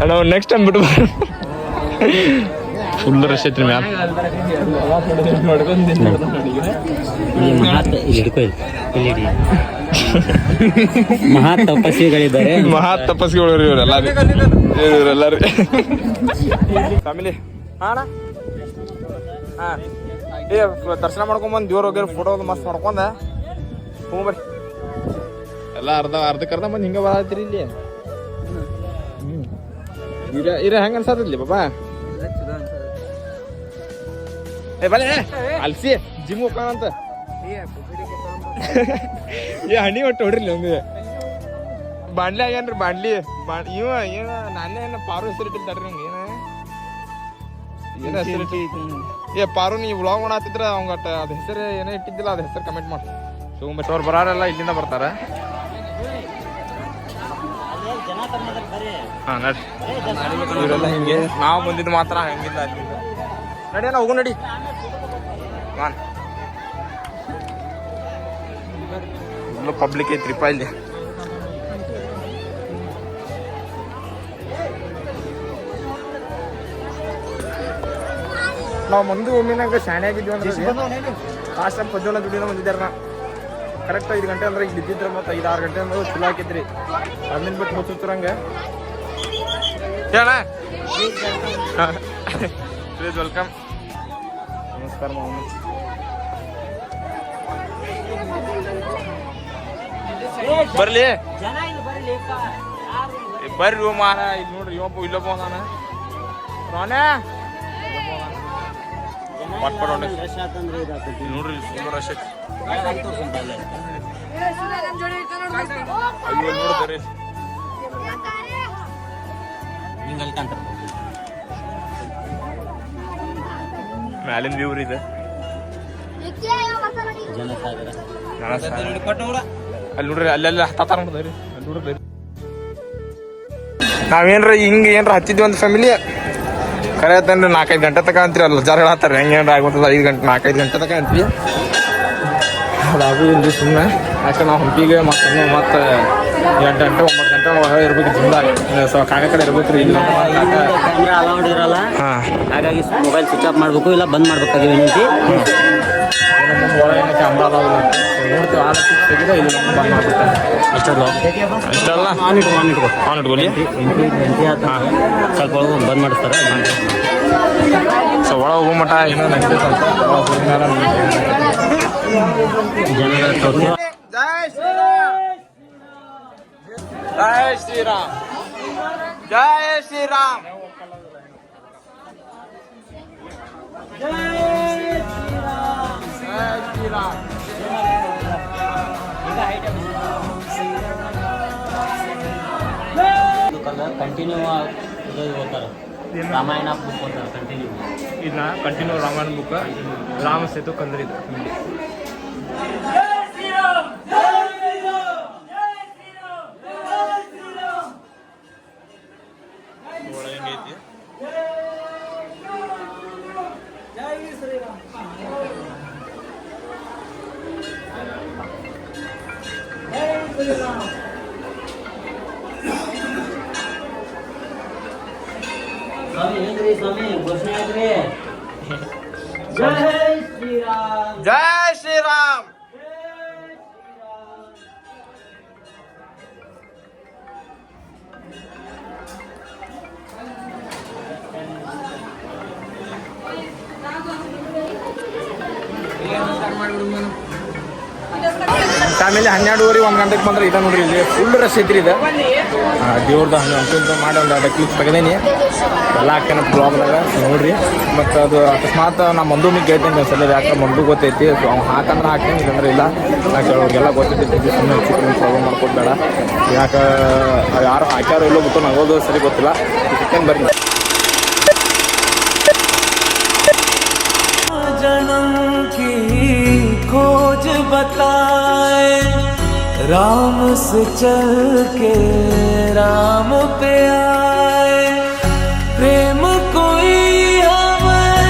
ಅಣ್ಣ ನೆಕ್ಸ್ಟ್ ಟೈಮ್ ಬಿಟ್ಟು ಫುಲ್ ರಶ್ ಐತ್ರಿ ಮ್ಯಾಲ. ಮಹಾ ತಪಸ್ವಿಗಳಿದ್ದಾರೆ. ಮಹಾ ತಪಸ್ವಿಗಳು ಇವರೆಲ್ಲ ಇವರೆಲ್ಲ ರೀ ಫ್ಯಾಮಿಲಿ. ಹಾಂ ಹಾಂ ಏ ದರ್ಶನ ಮಾಡ್ಕೊಂಬಂದು ದೇವ್ರ ಹೋಗ್ಯಾರ ಫೋಟೋ ಮಸ್ತ್ ಮಾಡ್ಕೊಂಡ ಹೋಗ್ಬರ್ರಿ ಎಲ್ಲ ಅರ್ಧಕ್ಕರ್ಧ ಮಂದಿ ಹಿಂಗೆ ಬರತ್ತೀರಿ ಇಲ್ಲಿ. ಇರ ಹೆಂಗ ಅನ್ಸತ್ತಿರ್ಲಿ ಬಾಬಾ ಏ ಬಲೆ ಅಲ್ಸಿ ಜಿಮ್ ಹೋಗೋಣಂತ ಏ ಹಣ್ಣಿ ಒಟ್ಟು ಹೊಡ್ರಿಲಿ ಒಂದು ಬಾಂಡ್ಲಿ ಆಗ್ಯಾನ್ರಿ ಬಾಂಡ್ಲಿ ಇವ ಏನ ನಾನೇ ಏನ ಪಾರು ಹೆಸರು ಇಟ್ಟಿರ್ತಾರ್ರಿ ನಂಗೆ ಏನ ಹೆಸರು ಏ ಪಾರು ನೀವು ವ್ಲಾಗ್ ಮಾಡತ್ತಿದ್ರ ಅವಂಗಟ್ಟ ಅದ ಹೆಸರು ಏನೇ ಇಟ್ಟಿದ್ದಿಲ್ಲ ಅದ ಹೆಸರು ಕಮೆಂಟ್ ಮಾಡಿ ತಗೊಂಬಟ್ಟು ಅವ್ರು ಬರೋರೆಲ್ಲ ಇಲ್ಲಿಂದ ಬರ್ತಾರ. ಹಾಂ ನಡ್ರಿ ಇವರೆಲ್ಲ ಹಿಂಗೆ ನಾವು ಬಂದಿದ್ದು ಮಾತ್ರ ಹಂಗಿಲ್ಲ ಅಲ್ಲಿಂದ ನಡಿ ಅಣ್ಣ ಹೋಗು ನಡಿ ಇಲ್ಲೂ ಪಬ್ಲಿಕ್ ಐತ್ರಿಪ್ಪ ಇಲ್ಲಿ. ನಾವು ಮಂದಿ ಒಮ್ಮಿನಾಗ ಶಾಣೆ ಆಗಿದ್ವಿ ಅಂದ್ರೆ ಲಾಸ್ಟ್ ಟೈಮ್ 11 ದುಡಿಯೋಣ ಬಂದಿದ್ದಾರ ನಾ ಕರೆಕ್ಟ್ 5 ಗಂಟೆ ಅಂದ್ರೆ ಇಲ್ಲಿ ಇದ್ದಿದ್ರೆ ಮತ್ತು 5-6 ಗಂಟೆ ಅಂದ್ರೆ ಚಲೋ ಹಾಕಿದ್ರಿ ಅದನ್ನ ಬಿಟ್ಟು ಮುಚ್ಚುತ್ತರಂಗೆ ಹೇಳ ಪ್ಲೀಸ್ ವೆಲ್ಕಮ್. ನಮಸ್ಕಾರ ಮಾಮ. ಬರ್ಲಿ ಬರ್ರಿ ಮಾರ ಇಲ್ಲಿ ನೋಡ್ರಿ ಇವಪ್ಪ ಇಲ್ಲೊಬ್ಬ ನಾನು ರಾಣೆ ನೋಡ್ರಿ ಸುಂದರ ರಶ್ ಐತಿ. ಅಯ್ಯೋ ನೋಡ್ರಿ ಮ್ಯಾಲಿನ ವ್ಯೂ ರೀ ಇದು. ಅಲ್ಲಿ ನೋಡ್ರಿ ಅಲ್ಲೆಲ್ಲ ಹತ್ತಾರ ನೋಡ್ರಿ ಅಲ್ಲಿ ನೋಡ್ರಿ. ನಾವೇನ್ರ ಹಿಂಗೆ ಏನ್ರ ಹತ್ತಿದ್ವಿ ಒಂದು ಫ್ಯಾಮಿಲಿ ಕರೆ ಆತನ್ರಿ 4-5 ಗಂಟೆ ತಕ ಅಂತೀರಿ ಅಲ್ಲಿ ಜರ ಹೇಳ್ತಾರೆ ಹೆಂಗೆ ಏನ್ರ ಆಗ್ಬಿಡ್ತದ 4-5 ಗಂಟೆ ತಕ ಅಂತೀವಿ. ಅದಾಗುದಿಲ್ಲ ಸುಮ್ಮನೆ ಯಾಕೆ ನಾವು ಹಂಪಿಗೆ ಮತ್ತೆ 8 ಗಂಟೆ 9 ಗಂಟೆ ಒಳಗೆ ಇರ್ಬೇಕು ಜಿಮ್ದಾಗ ಕಾಗ ಕಡೆ ಇರ್ಬೇಕು ರೀ. ಇಲ್ಲ ಕ್ಯಾಮ್ರಾ ಅಲೌಡ್ ಇರಲ್ಲ, ಹಾಗಾಗಿ ಮೊಬೈಲ್ ಸ್ವಿಚ್ ಆಫ್ ಮಾಡಬೇಕು ಇಲ್ಲ ಬಂದ್ ಮಾಡ್ಬೇಕಾಗಿ ವಿನಂತಿ. ಒಳಗೆ ಕ್ಯಾಮ್ರಾ ಅದಾವಿಲ್ಲ ನೋಡ್ತೀವಿ ಆ ತೆಗೆದ ಇಲ್ಲಿ ಬಂದ್ ಮಾಡ್ಬಿಡ್ತಾರೆ ಅಷ್ಟಲ್ಲ ಆನ್ ಇಟ್ಕೊಳ್ಳಿ ಸ್ವಲ್ಪ ಒಳಗೆ ಬಂದ್ ಮಾಡಿಸ್ತಾರೆ. ಸೊ ಒಳಗೆ ಹೋಗೋ ಮಟ್ಟ ಏನೋ ನಡೀತೈತೆ ಸ್ವಲ್ಪ ಜನಗಳ ತೋರಿಸಿ. ಜೈ ಶ್ರೀರಾಮ್ ಜೈ ಶ್ರೀರಾಮ್ ಜೈ ಶ್ರೀರಾಮ್. ಕಂಟಿನ್ಯೂ ಓದ್ತಾರೆ ರಾಮಾಯಣ ಬುಕ್ ಓದ್ತಾರೆ ಕಂಟಿನ್ಯೂ. ಇದನ್ನ ಕಂಟಿನ್ಯೂ ರಾಮಾಯಣ ಬುಕ್ ರಾಮ ಸೇತು ಕಂದ್ರಿದ್ದು ಹೆಂಗೈತಿ. ಸ್ವಾಮಿ ಏನ್ರಿ ಸ್ವಾಮಿ ಘೋಷಣೆ ಆಯ್ತ್ರಿ. ಜೈ ಶ್ರೀರಾಮ್ ಜೈ ಶ್ರೀರಾಮ್. ಆಮೇಲೆ 12:30 1 ಗಂಟೆಗೆ ಬಂದ್ರೆ ಇದು ನೋಡ್ರಿ ಇಲ್ಲಿ ಫುಲ್ ರಶ್ ಐತ್ರಿ ಇದು ದೇವ್ರದ್ದು ಹಂಗೆ ಅಂತ ಮಾಡಿ ಒಂದು 2 ಕ್ಲಿಪ್ ತೆಗೆದೇನಿ ಎಲ್ಲ ಹಾಕ್ಯಾನ ಬ್ಲಾಗ್ದಾಗ ನೋಡ್ರಿ. ಮತ್ತು ಅದು ಅಕಸ್ಮಾತ್ ನಮ್ಮ ಮಂದುಮಿಗೆ ಕೇಳ್ತೇನೆ ಸಲ ಯಾಕೆ ಮಂದು ಗೊತ್ತೈತಿ ಸೊ ಅವ್ನು ಹಾಕಂದ್ರೆ ಹಾಕ್ತೇನೆ ಇಲ್ಲಂದ್ರೆ ಇಲ್ಲ. ಯಾಕೆ ಅವ್ರಿಗೆಲ್ಲ ಗೊತ್ತೈತಿ ಸುಮ್ಮನೆ ಚಿಕನ್ ಪ್ರಾಬ್ಲಮ್ ಮಾಡ್ಕೊಬೇಡ ಯಾಕೆ ಯಾರು ಹಾಕ್ಯಾರೋ ಇಲ್ಲೋ ಬಿಟ್ಟು ನಗೋದು ಸರಿ ಗೊತ್ತಿಲ್ಲ. ಚಿಕನ್ ಬರ್ರಿ जन्म की खोज बताए राम से चल के राम पे आए प्रेम कोई हमें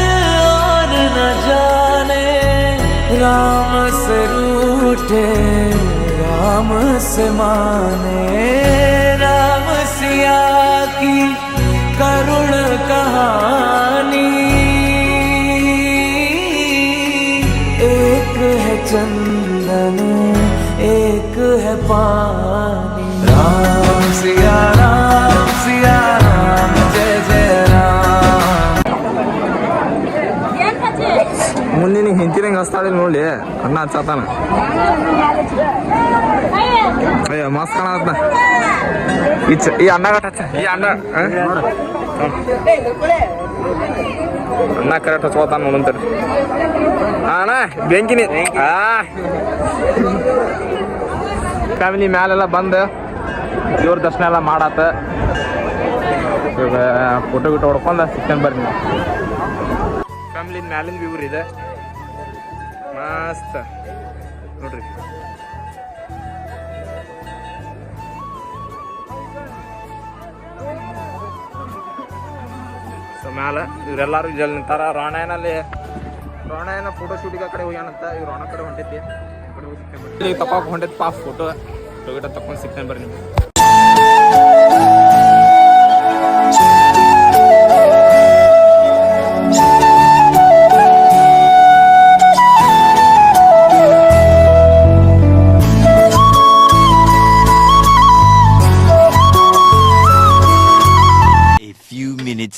और न जाने राम से रूठे राम से माने राम सिया की करुण कहानी एक है चंदन एक है पानी राम सिया राम जय जय राम ಮುಂದಿನ ಹಿಂತಿನಂಗೆ ಹಸ್ತಾಳೆ ನೋಡಿ ಅಣ್ಣ ಹಚ್ಚತಾನ ಅಯ್ಯ ಮಸ್ತ್ ಕಾಣತ್ತ ಈ ಅಣ್ಣ ಹಚ್ಚ ಈ ಅಣ್ಣ ಅಣ್ಣ ಕರೆಕ್ಟ್ ಹಚ್ಕೋತಾನ ನೋಡಂತಾರೆ ಅಣ್ಣ ಬೆಂಕಿನಿ ಫ್ಯಾಮಿಲಿ ಮ್ಯಾಲೆಲ್ಲ ಬಂದು ದೇವ್ರ ದರ್ಶನ ಎಲ್ಲ ಮಾಡತ್ತ ಇವಾಗ ಫೋಟೋ ಗಿಟೋ ಹೊಡ್ಕೊಂಡು ಸಿಗ್ತಾನೆ ಬರ್ರಿ ನೀವು ಫ್ಯಾಮಿಲಿ ಮ್ಯಾಲಿನ ವ್ಯೂ ಇದೆ ಮಸ್ತ್ ನೋಡ್ರಿ ಸೊ ಮ್ಯಾಲ ಇವರೆಲ್ಲರೂ ಜಲ್ ನಿಂತಾರ ರಾಣಯ್ಯನಲ್ಲಿ ರಾಣಯ್ಯನ ಫೋಟೋ ಶೂಟಿಗೆ ಆ ಕಡೆ ಹೋಗ್ಯಾನಂತ ಇವ್ರು ರಾಣ ಕಡೆ ಹೊಂಟೈತಿ ಇಲ್ಲಿ ತಪ್ಪಾಕ ಹೊಂಟೈತಿ ಪಾಸ್ ಫೋಟೋ ಗಿಟ ತಕೊಂಡು ಸಿಗ್ತಾನೆ ಬರ್ರಿ ನಿಮ್ಗೆ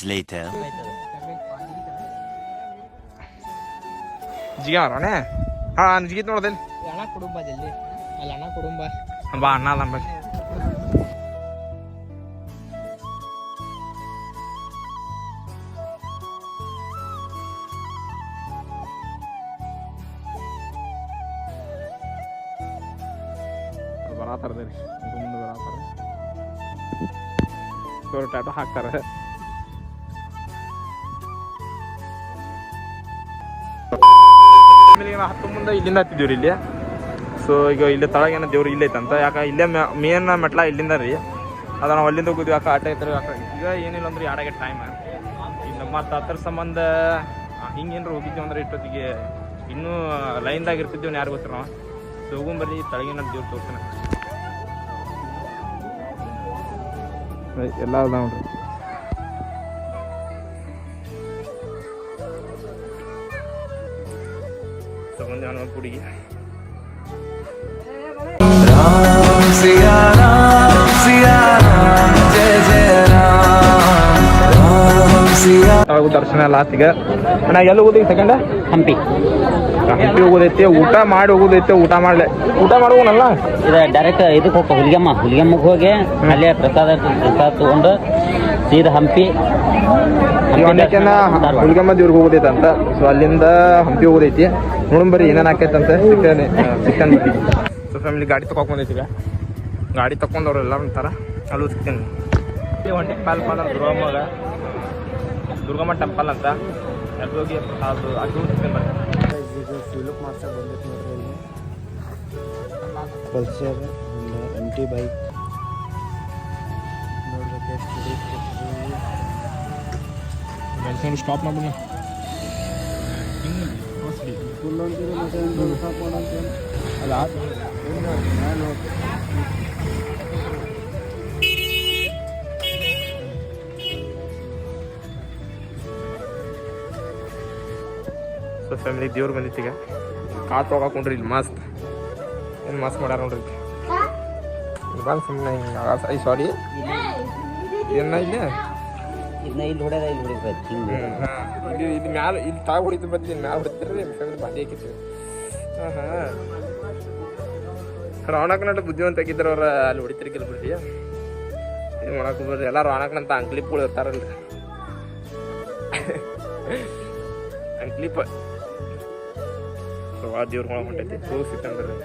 Later. ಜಿಗ ರಾಣೆ ಹಾಂ ಜಿಗಿತ್ ನೋಡ್ದಲ್ಲಿ ಅಣ್ಣ ಕುಡುಂಬ ಜಲ್ದಿ ಅಲ್ಲಿ ಅಣ್ಣ ಕುಡುಂಬ ಬಾ ಅಣ್ಣ ನಂಬಲ್ಲಿ ಬರತ್ತಾರ ರೀ ಮುಂದೆ ಬರತ್ತಾರ ಸೋರ್ ಟ್ಯಾಟೋ ಹಾಕ್ತಾರೆ ಆಮೇಲೆ ಹತ್ತು ಮುಂದೆ ಇಲ್ಲಿಂದ ಹತ್ತಿದ್ದೀವ್ರಿ ಇಲ್ಲಿ ಸೊ ಈಗ ಇಲ್ಲಿ ತಳಗೇನ ದೇವ್ರು ಇಲ್ಲೇ ಐತಂತ ಯಾಕೆ ಇಲ್ಲೇ ಮೇನ್ ಮೆಟ್ಲ ಇಲ್ಲಿಂದ ರೀ ಅದು ನಾವು ಅಲ್ಲಿಂದ ಹೋಗಿದ್ವಿ ಯಾಕೆ ಆಟ ಐತ್ರಿ ಯಾಕೆ ಈಗ ಏನಿಲ್ಲ ಅಂದ್ರೆ ಆಡಾಗೆ ಟೈಮ್ ಇಲ್ಲ ಮತ್ತು ಅದ್ರ ಸಂಬಂಧ ಹಿಂಗೇನ್ರ ಹೋಗಿದ್ದೀವಿ ಅಂದ್ರೆ ಇಷ್ಟೊತ್ತಿಗೆ ಇನ್ನೂ ಲೈನ್ದಾಗ ಇರ್ತಿದ್ದೀವಿ ಯಾರು ಗೊತ್ತಿರ ನಾವು ಸೊ ಹೋಗೊಂಬರ್ರಿ ತಳಗಿನ ದೇವ್ರು ತೋರ್ತಾನೆ ಎಲ್ಲ ಅದ ನೋಡ್ರಿ ಸಂಬಂಧ ಹನುಮಂತ ಗುಡಿಗೆ राम सिया राम जय जय राम सिया ದರ್ಶನ ಎಲ್ಲ ಆತೀಗ ಅಣ್ಣ ಎಲ್ಲಿ ಹೋಗೋದು ಈಗ ಸೆಕೆಂಡ್ ಹಂಪಿ ಹಂಪಿ ಹೋಗೋದೈತಿ ಊಟ ಮಾಡಿ ಹೋಗೋದೈತೆ ಊಟ ಮಾಡುವನಲ್ಲ ಇದು ಡೈರೆಕ್ಟ್ ಇದಕ್ಕೆ ಹೋಗ್ತಾ ಹುಲಿಗೆಮ್ಮಕ್ಕೆ ಹೋಗಿ ಅಲ್ಲೇ ಪ್ರಸಾದ ತೊಗೊಂಡು ಸೀದಾ ಹಂಪಿ ಹುಲಿಗಮ್ಮ ದೇವ್ರಿಗೆ ಹೋಗೋದೈತೆ ಅಂತ ಸೊ ಅಲ್ಲಿಂದ ಹಂಪಿ ಹೋಗೋದೈತಿ ನೋಡಂಬರಿ ಏನೇನು ಆಕೈತಂತ ಸಿಗ್ತಾನೆ ಬರ್ರಿ ಸೊ ಫ್ಯಾಮಿಲಿ ಗಾಡಿ ತಗೊಂಡ್ ಬಂದೈತಿಗ ಗಾಡಿ ತಗೊಂಡವ್ರು ಎಲ್ಲ ಅಂತಾರ ಅಲ್ಲೂ ಸಿಗ್ತೇನೆ ಒಂದು ಟೆಂಪಲ್ ದುರ್ಗಮ್ಮ ಟೆಂಪಲ್ ಅಂತ ಅಲ್ಲಿ ಹೋಗಿ ಅದು ಅದು ಸಿಗ್ತೇನೆ ಬರ್ರಿ ಫಿಲಪ್ ಮಾಡ್ಸಕ್ಕೆ ಬಂದೈತೆ ನೋಡ್ರಿ ಇಲ್ಲಿ ಪಲ್ಸರ್ MT ಬೈಕ್ ನೋಡ್ಬೇಕು ಎಷ್ಟು ಸ್ಟಾಪ್ ಮಾಡೋಣ ಫುಲ್ ಅಂತೀರಿ ಮತ್ತೆ ಸ್ಟಾಪ್ ಮಾಡೋಂತ ಅಲ್ಲ ಸೊ ಫ್ಯಾಮಿಲಿ ದೇವ್ರು ಬಂದಿತ್ತೀಗ ಕಾರ್ ತೊಗೊಕೊಂಡ್ರಿ ಇಲ್ಲಿ ಮಸ್ತ್ ಏನು ಮಸ್ತ್ ಮಾಡ್ಯಾರ ನೋಡ್ರಿ ಬಂದು ಸುಮ್ಮನೆ ಹಿಂಗೆ ಐ ಸಾರಿ ಏನ ಇಲ್ಲಿ ಇದನ್ನ ಇಲ್ಲಿ ಹೊಡೆದ ಇಲ್ಲಿ ಹೊಡಿಬೇಕು ಹಿಂಗೆ ಇದು ಮ್ಯಾಲೆ ಇಲ್ಲಿ ತಾವು ಹೊಡಿತು ಬದ್ಲಿ ಮ್ಯಾಲೆ ಹೊಡಿತೀರಿ ಫ್ಯಾಮಿಲಿ ಬಾಡಿ ಹಾಕಿತ್ತು ಹಾಂ ರಾವಣಕ್ಕನಟ ಬುದ್ಧಿವಂತ ಆಗಿದ್ರು ಅವ್ರ ಅಲ್ಲಿ ಹೊಡಿತಿರ್ಕಿಲ್ಲ ಬಿಡ್ರಿ ಇದು ಮಾಡಕ್ಕೆ ಬರ್ರಿ ಎಲ್ಲ ರಾವಣಕ್ಕನಂತ ಅಂಕ್ಲಿಪ್ಗಳು ಇರ್ತಾರಲ್ರಿ ಅಂಕ್ಲಿಪ್ ಸೊ ಆ ದೇವ್ರ ಒಳಗೆ ಹೊಂಟೈತಿ ತೋರಿಸಿತ್ತಂದ್ರೆ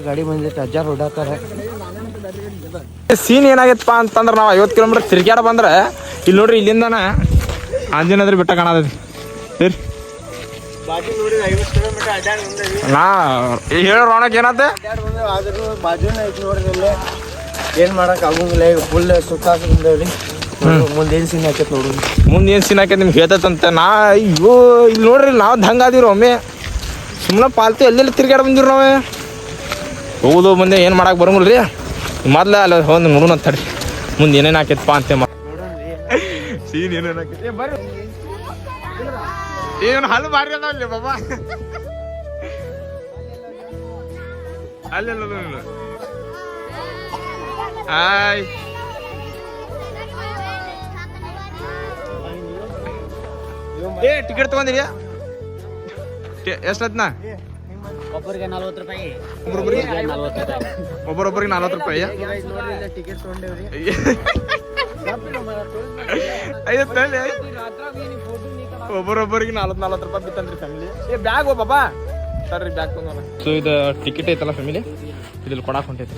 ಗಾಡಿ ಬಂದೈತೆ 1000 ಹೊಡಾತಾರೆ ಸೀನ್ ಏನಾಗೈತಪ್ಪ ಅಂತಂದ್ರೆ ನಾವು 50 ಕಿಲೋಮೀಟರ್ ತಿರ್ಗ್ಯಾಡ ಬಂದ್ರೆ ಇಲ್ಲಿ ನೋಡ್ರಿ ಇಲ್ಲಿಂದನ ಆಂಜನೇಯದ್ರ ಬೆಟ್ಟ ಕಾಣತೈತಿ ಸರಿ ನಾ ಹೇಳೋ ರೋಣಕ್ ಏನತ್ತೆ ಆದ್ರೂ ಬಾಜುನ ಐತಿ ನೋಡ್ರಿ ಇಲ್ಲಿ ಏನ್ ಮಾಡಕ್ ಆಗಂಗಿಲ್ಲ ಈಗ ಫುಲ್ ಸುತ್ತಾಕ್ರಿ ಮುಂದೆ ಏನ್ ಸೀನ್ ಹಾಕೈತಿ ನೋಡ್ರಿ ಮುಂದೆ ಏನು ಸೀನ್ ಹಾಕೈತಿ ನಿಮ್ಗೆ ಹೇಳ್ತೈತಂತೆ ನಾ ಅಯ್ಯೋ ಇಲ್ಲಿ ನೋಡ್ರಿ ನಾವು ಹಂಗಾದಿವ್ರಿ ಒಮ್ಮೆ ಸುಮ್ಮನೆ ಪಾಲ್ತು ಎಲ್ಲೆಲ್ಲಿ ತಿರ್ಗಾಡ ಬಂದಿವ್ರಿ ನಾವೇ ಹೋಗೋದು ಮುಂದೆ ಏನು ಮಾಡಕ್ಕೆ ಬರಂಗಿಲ್ಲ ರೀ ಮೊದ್ಲು ಅಲ್ಲ ಒಂದು ನೋಡೋಣ ತಡಿ ಮುಂದೆ ಏನೇನು ಹಾಕೈತಪ್ಪ ಅಂತ ಸೀನ್ ಏನೇನು ಹಾಕೈತಿ ಬರ್ರಿ ಏನು ಹಲ್ಲು ಭಾರಿ ಅದಾವಲ್ಲಿ ಬಾಬಾ ಅಲ್ಲೆಲ್ಲ ಹಾಯ್ ಏ ಟಿಕೆಟ್ ತಗೊಂಡಿದ್ಯಾ ಎಷ್ಟತ್ನಾ ಒಬ್ಬರಿಗೆ 40 ರೂಪಾಯಿ ಒಬ್ಬೊಬ್ಬರಿಗೆ 40 ರೂಪಾಯಿ ಒಬ್ಬರೊಬ್ಬರಿಗೆ 40 ರೂಪಾಯಿ ಟಿಕೆಟ್ ತೊಗೊಂಡೇವ್ರಿ ಒಬ್ಬರೊಬ್ಬರಿಗೆ 40 ರೂಪಾಯಿ ಬಿತ್ತಂದ್ರಿ ಫ್ಯಾಮಿಲಿ ಏ ಬ್ಯಾಗ್ ಓ ಬಾಬಾ ಸರ್ರಿ ಬ್ಯಾಗ್ ತಗೊಂಡ ಸೊ ಇದು ಟಿಕೆಟ್ ಐತಲ್ಲ ಫ್ಯಾಮಿಲಿ ಇದ್ರಲ್ಲಿ ಕೊಡಾಕ್ ಹೊಂಟೈತಿ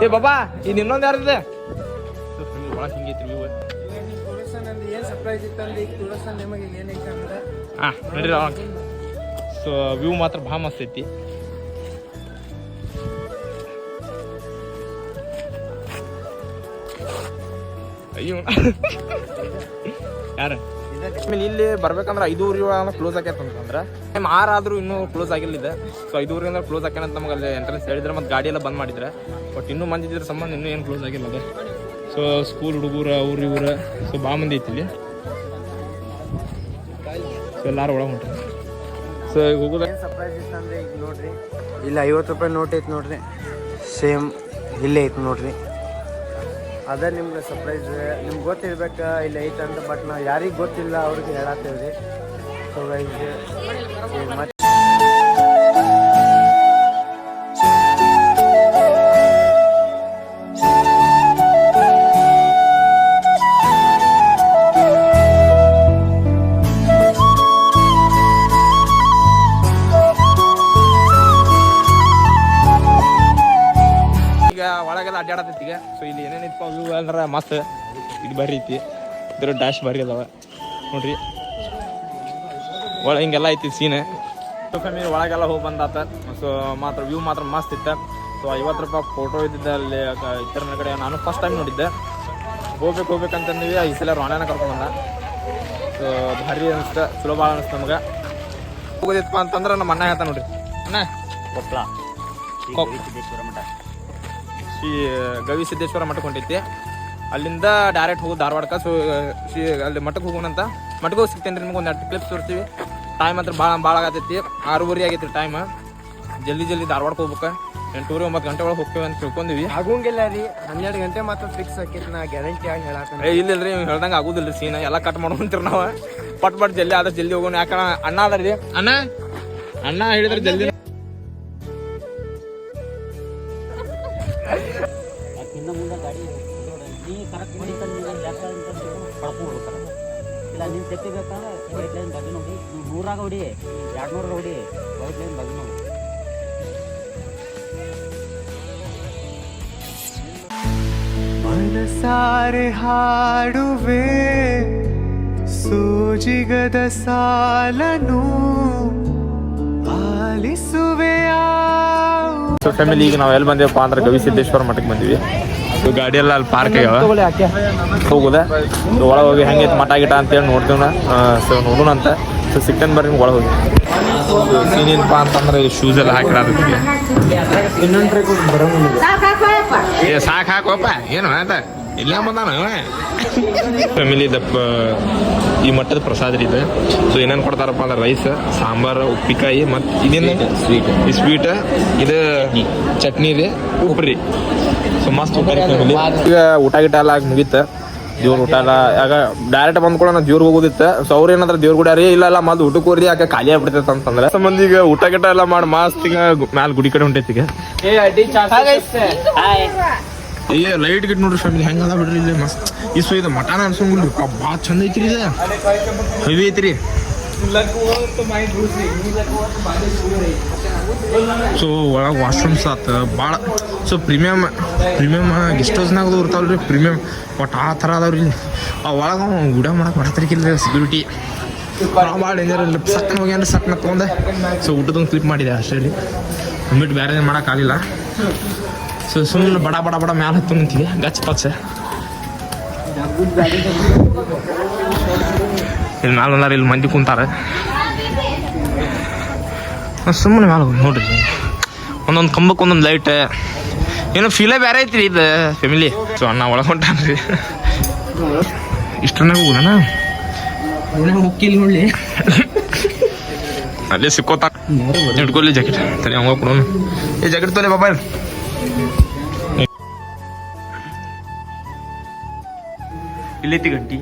ಏ ಬಾಬಾ ಇದು ಇನ್ನೊಂದು ಯಾರಿದೆ ಒಳಗೆ ಹಿಂಗೈತಿ ವ್ಯೂ ಏನ್ ಸರ್ಪ್ರೈಸ್ ಇತ್ತಂದ್ರೆ ಈಗ ತೋರಿಸ ನಿಮಗೆ ಏನೈತೆ ಅಂದ್ರೆ ಹಾಂ ನಡೀರಿ ಅವಾಗ ಸೊ ವ್ಯೂ ಮಾತ್ರ ಭಾಳ ಮಸ್ತ್ ಐತಿ ಅಯ್ಯೋ ಯಾರು ಆಮೇಲೆ ಇಲ್ಲಿ ಬರ್ಬೇಕಂದ್ರೆ 5:30 ಕ್ಲೋಸ್ ಆಕೈತೆ ಅಂತಂದ್ರೆ ಟೈಮ್ 6 ಆದ್ರೂ ಇನ್ನೂ ಕ್ಲೋಸ್ ಆಗಿಲ್ಲ ಇದೆ ಸೊ 5:30 ಕ್ಲೋಸ್ ಆಕ್ಯಾನಂತ ನಮಗೆ ಅಲ್ಲಿ ಎಂಟ್ರೆನ್ಸ್ ಹೇಳಿದ್ರೆ ಮತ್ತು ಗಾಡಿ ಎಲ್ಲ ಬಂದ್ ಮಾಡಿದ್ರೆ ಬಟ್ ಇನ್ನೂ ಮಂದಿ ಇದ್ರ ಸಂಬಂಧ ಇನ್ನೂ ಏನು ಕ್ಲೋಸ್ ಆಗಿಲ್ಲ ಅದ ಸೊ ಸ್ಕೂಲ್ ಹುಡುಗರು ಅವ್ರು ಇವ್ರು ಸೊ ಭಾಳ ಮಂದಿ ಐತಿ ಇಲ್ಲಿ ಸೊ ಎಲ್ಲಾರು ಒಳಗೆ ಹೊಂಟ್ರಿ ಸೊ ಈಗ ಹೋಗೋದ ಏನು ಸರ್ಪ್ರೈಸ್ ಇತ್ತಂದ್ರೆ ಈಗ ನೋಡ್ರಿ ಇಲ್ಲಿ 50 ರೂಪಾಯಿ ನೋಟ್ ಐತಿ ನೋಡ್ರಿ ಸೇಮ್ ಇಲ್ಲೇ ಐತಿ ನೋಡ್ರಿ ಅದೇ ನಿಮ್ಗೆ ಸರ್ಪ್ರೈಸ್ ನಿಮ್ಗೆ ಗೊತ್ತಿರ್ಬೇಕು ಇಲ್ಲಿ ಐತೆ ಅಂತ ಬಟ್ ನಾವು ಯಾರಿಗೆ ಗೊತ್ತಿಲ್ಲ ಅವ್ರಿಗೆ ಹೇಳತ್ತೇವ್ರಿ ಸೊ ಮತ್ತೆ ಒಳಗೆಲ್ಲ ಅಡ್ಡಾಡತೈತಿ ಈಗ ಸೊ ಇಲ್ಲಿ ಏನೇನಿತ್ತು ವ್ಯೂ ಅಂದ್ರೆ ಮಸ್ತ್ ಇದು ಬರೀ ಐತಿ ಇದ್ರ ಡ್ಯಾಶ್ ಬರೀ ಅದಾವ ನೋಡ್ರಿ ಒಳಗೆ ಹಿಂಗೆಲ್ಲ ಐತಿ ಸೀನ್ ಸೊ ಫ್ಯಾಮಿಲಿ ಒಳಗೆಲ್ಲ ಹೋಗಿ ಬಂದಾತ ಸೊ ಮಾತ್ರ ವ್ಯೂ ಮಾತ್ರ ಮಸ್ತ್ ಇತ್ತು ಸೊ 50 ರೂಪಾಯಿ ಫೋಟೋ ಇದ್ದಿದ್ದೆ ಅಲ್ಲಿ ಇತರ ಕಡೆ ನಾನು ಫಸ್ಟ್ ಟೈಮ್ ನೋಡಿದ್ದೆ ಹೋಗ್ಬೇಕಂತಂದಿವಿ ಈ ಸಲ ರಾಣೆನ ಕರ್ಕೊಂಡ್ಬಂದ ಸೊ ಭಾರಿ ಅನಿಸ್ತು ಚಲೋ ಭಾಳ ಅನಿಸ್ತು ನಮ್ಗೆ ಹೋಗೋದಿತ್ತಪ್ಪ ಅಂತಂದ್ರೆ ನಮ್ಮ ಅಣ್ಣ ಹೇಳ್ತಾ ನೋಡ್ರಿ ಅಣ್ಣ ಕೊಪ್ಪಳ ಸಿದ್ದೇಶ್ವರ ಮಠ ಶ್ರೀ ಗವಿಸಿದ್ದೇಶ್ವರ ಮಠಕ್ಕೆ ಹೊಂಟೈತಿ ಅಲ್ಲಿಂದ ಡೈರೆಕ್ಟ್ ಹೋಗೋದು ಧಾರವಾಡಕ್ಕೆ ಸೊ ಅಲ್ಲಿ ಮಠಕ್ಕೆ ಹೋಗೋಣಂತ ಮಠಕ್ಕೆ ಹೋಗಿ ಸಿಗ್ತೇನೆ ರೀ ನಿಮ್ಗೆ ಒಂದು 2 ಕ್ಲಿಪ್ಸ್ ತೋರಿಸ್ತೀವಿ ಟೈಮ್ ಹತ್ರ ಭಾಳ ಆಗತೈತಿ 6:30 ಆಗೈತಿ ಟೈಮ್ ಜಲ್ದಿ ಧಾರವಾಡಕ್ಕೆ ಹೋಗ್ಬೇಕು 8-9 ಗಂಟೆ ಒಳಗೆ ಹೋಗ್ತೇವೆ ಅಂತ ತಿಳ್ಕೊಂಡಿವಿ ಆಗೋಂಗಿಲ್ಲ ರೀ 12 ಗಂಟೆ ಮಾತ್ರ ಫಿಕ್ಸ್ ಆಕೈತಿ ನಾ ಗ್ಯಾರಂಟಿ ಆಗಿ ಹೇಳಕ್ಕೆ ಇಲ್ಲ ರೀ ನೀವು ಹೇಳ್ದಂಗೆ ಆಗೋದಿಲ್ಲ ರೀ ಸೀನ್ ಎಲ್ಲ ಕಟ್ ಮಾಡೋಂತೀರಿ ನಾವು ಪಟ್ ಜಲ್ದಿ ಆದ್ರೆ ಜಲ್ದಿ ಹೋಗೋಣ ಯಾಕಂದ್ರೆ ಅಣ್ಣ ಅದ ರೀ ಅಣ್ಣ ಹೇಳಿದ್ರೆ ಜಲ್ದಿ ಇನ್ನು ಮುಂದೆ ಗಾಡಿ ನೀ ಕರೆಕ್ಟ್ ಮಾಡಿ ಪಡ್ಕೊಡ್ಬೇಕು ಇಲ್ಲ ನೀನು ತೆಗಿಬೇಕಂದ್ರೆ ವೈಟ್ ಲೈನ್ ಬಗ್ಗೆ ನೋಡಿ 100 ಹೊಡಿ 200 ಹೊಡಿ ವೈಟ್ ಲೈನ್ ಬಗ್ಗೆ ನೋಡಿ ಮನಸಾರೆ ಹಾಡುವೆ ಸೋಜಿಗದ ಸಾಲನು ಆಲಿಸುವೆಯ ಸೊ ಫ್ಯಾಮಿಲಿ ಈಗ ನಾವು ಎಲ್ಲಿ ಬಂದೇವಪ್ಪ ಅಂದ್ರೆ ಗವಿಸಿದ್ದೇಶ್ವರ ಮಠಕ್ಕೆ ಬಂದಿವಿ ಸೊ ಗಾಡಿ ಎಲ್ಲ ಅಲ್ಲಿ ಪಾರ್ಕ್ ಆಗ್ಯಾವ ಹೋಗುದ ಒಳಗೆ ಹೋಗಿ ಹೆಂಗೈತೆ ಮಠ ಗಿಟ ಅಂತೇಳಿ ನೋಡ್ತೀವಿ ಸೊ ನೋಡೋಣ ಅಂತ ಸೊ ಸಿಕ್ತೇನೆ ಬರ್ರಿ ನಿಮ್ಗೆ ಒಳಗೆ ಹೋಗಿ ಸೀನ್ ಏನಪ್ಪ ಅಂತಂದ್ರೆ ಶೂಸ್ ಎಲ್ಲ ಹಾಕಿಡೋದಕ್ಕೆ ಏ ಸಾಕು ಹಾಕೋಪ್ಪ ಏನು ಆಯ್ತ ಇಲ್ಲ ಬಂದಾನ ಫ್ಯಾಮಿಲಿ ಈ ಮಟ್ಟದ ಪ್ರಸಾದ ಇದೆ ಸೊ ಏನೇನು ಕೊಡ್ತಾರಪ್ಪ ಅಂದ್ರೆ ರೈಸ್ ಸಾಂಬಾರು ಉಪ್ಪಿಕಾಯಿ ಮತ್ತು ಇದೇನು ಸ್ವೀಟ್ ಇದು ಚಟ್ನಿ ಇದೆ ಉಪ್ಪು ರೀ ಸೊ ಮಸ್ತ್ ಊಟ ಫ್ಯಾಮಿಲಿ ಈಗ ಊಟ ಗಿಟ ಎಲ್ಲ ಆಗಿ ಮುಗೀತು ದೇವ್ರ ಊಟ ಎಲ್ಲ ಆಗ ಡೈರೆಕ್ಟ್ ಬಂದ್ಕೊಳ್ಳೋ ನಾವು ದೇವ್ರಿಗೆ ಹೋಗೋದಿತ್ತು ಸೊ ಅವ್ರು ಏನಾದ್ರೆ ದೇವ್ರ ಗುಡಿ ರೀ ಇಲ್ಲ ಮೊದಲು ಊಟಕ್ಕೆ ಹೋರಿ ಯಾಕೆ ಖಾಲಿ ಆಗ್ಬಿಡ್ತೈತೆ ಅಂತಂದ್ರೆ ಸಂಬಂಧ ಈಗ ಊಟ ಗಿಟ ಎಲ್ಲ ಮಾಡಿ ಮಸ್ತ್ ಈಗ ಮ್ಯಾಲ ಗುಡಿ ಕಡೆ ಹೊಂಟೈತಿ ಈಗ ಏ ಲೈಟ್ ಗಿಟ್ ನೋಡ್ರಿ ಫ್ಯಾಮಿಲಿ ಹೆಂಗದ ಬಿಡ್ರಿ ಇಲ್ಲಿ ಮಸ್ತ್ ಇಸು ಇದು ಮಟನ್ ಅನ್ಸಂಗಿಲ್ರಿ ಭಾಳ ಚಂದ ಐತ್ರಿ ಇದು ಹೆವಿ ಐತ್ರಿ ಸೊ ಒಳಗೆ ವಾಶ್ರೂಮ್ಸ್ ಆತ ಭಾಳ ಸೊ ಪ್ರೀಮಿಯಮ್ ಗೆಸ್ಟ್ ಹೌಸ್ನಾಗದು ಇರ್ತಾವಲ್ರಿ ಪ್ರೀಮಿಯಮ್ ಒಟ್ಟು ಆ ಥರ ಅದಾವ್ರಿ ಆ ಒಳಗೆ ಊಟ ಮಾಡಕ್ಕೆ ಬರತ್ರಿಕಿಲ್ಲ ಸೆಕ್ಯೂರಿಟಿ ಭಾಳ ಡೇಂಜರ್ ಇಲ್ಲ ಸಕ್ಕನ ಹೋಗ್ಯಾನ್ರಿ ಸಕ್ಕನ ತೊಗೊಂಡೆ ಸೊ ಊಟದೊಂದು ಕ್ಲಿಪ್ ಮಾಡಿದೆ ಅಷ್ಟೇ ರೀ ಅಂದ್ಬಿಟ್ಟು ಬೇರೆ ಏನು ಮಾಡೋಕ್ಕಾಗಲಿಲ್ಲ ಸೊ ಸುಮ್ಮನೆ ಬಡ ಬಡ ಬಡ ಮ್ಯಾಲೆ ಹತ್ತು ನಿಂತೀವಿ ಗಚ್ಚ ಪಚ್ಚ ಇಲ್ಲಿ ಮ್ಯಾಲೆ ಬಂದಾರ ಇಲ್ಲಿ ಮಂದಿ ಕುಂತಾರೆ ಸುಮ್ಮನೆ ಮ್ಯಾಲೆ ನೋಡ್ರಿ ಒಂದೊಂದು ಕಂಬಕ್ಕೆ ಒಂದೊಂದು ಲೈಟ್ ಏನೋ ಫೀಲೇ ಬೇರೆ ಐತ್ರಿ ಇದು ಫ್ಯಾಮಿಲಿ ಸೊ ಅಣ್ಣ ಒಳಗೆ ಹೊಂಟಾನ್ರಿ ಇಷ್ಟನ್ನಾಗ ಹೋಗೋಣ ಹೋಗಿಲ್ಲ ನೋಡ್ಲಿ ಅಲ್ಲೇ ಸಿಕ್ಕೋತಾ ಇಟ್ಕೊಳ್ಳಿ ಜಾಕೆಟ್ ತಲೆ ಹಂಗ ಕೊಡೋಣ ಏ ಜಾಕೆಟ್ ತೊಲೆ ಬಾಬಾ ಇಲ್ಲೈತಿ ಗಂಟಿ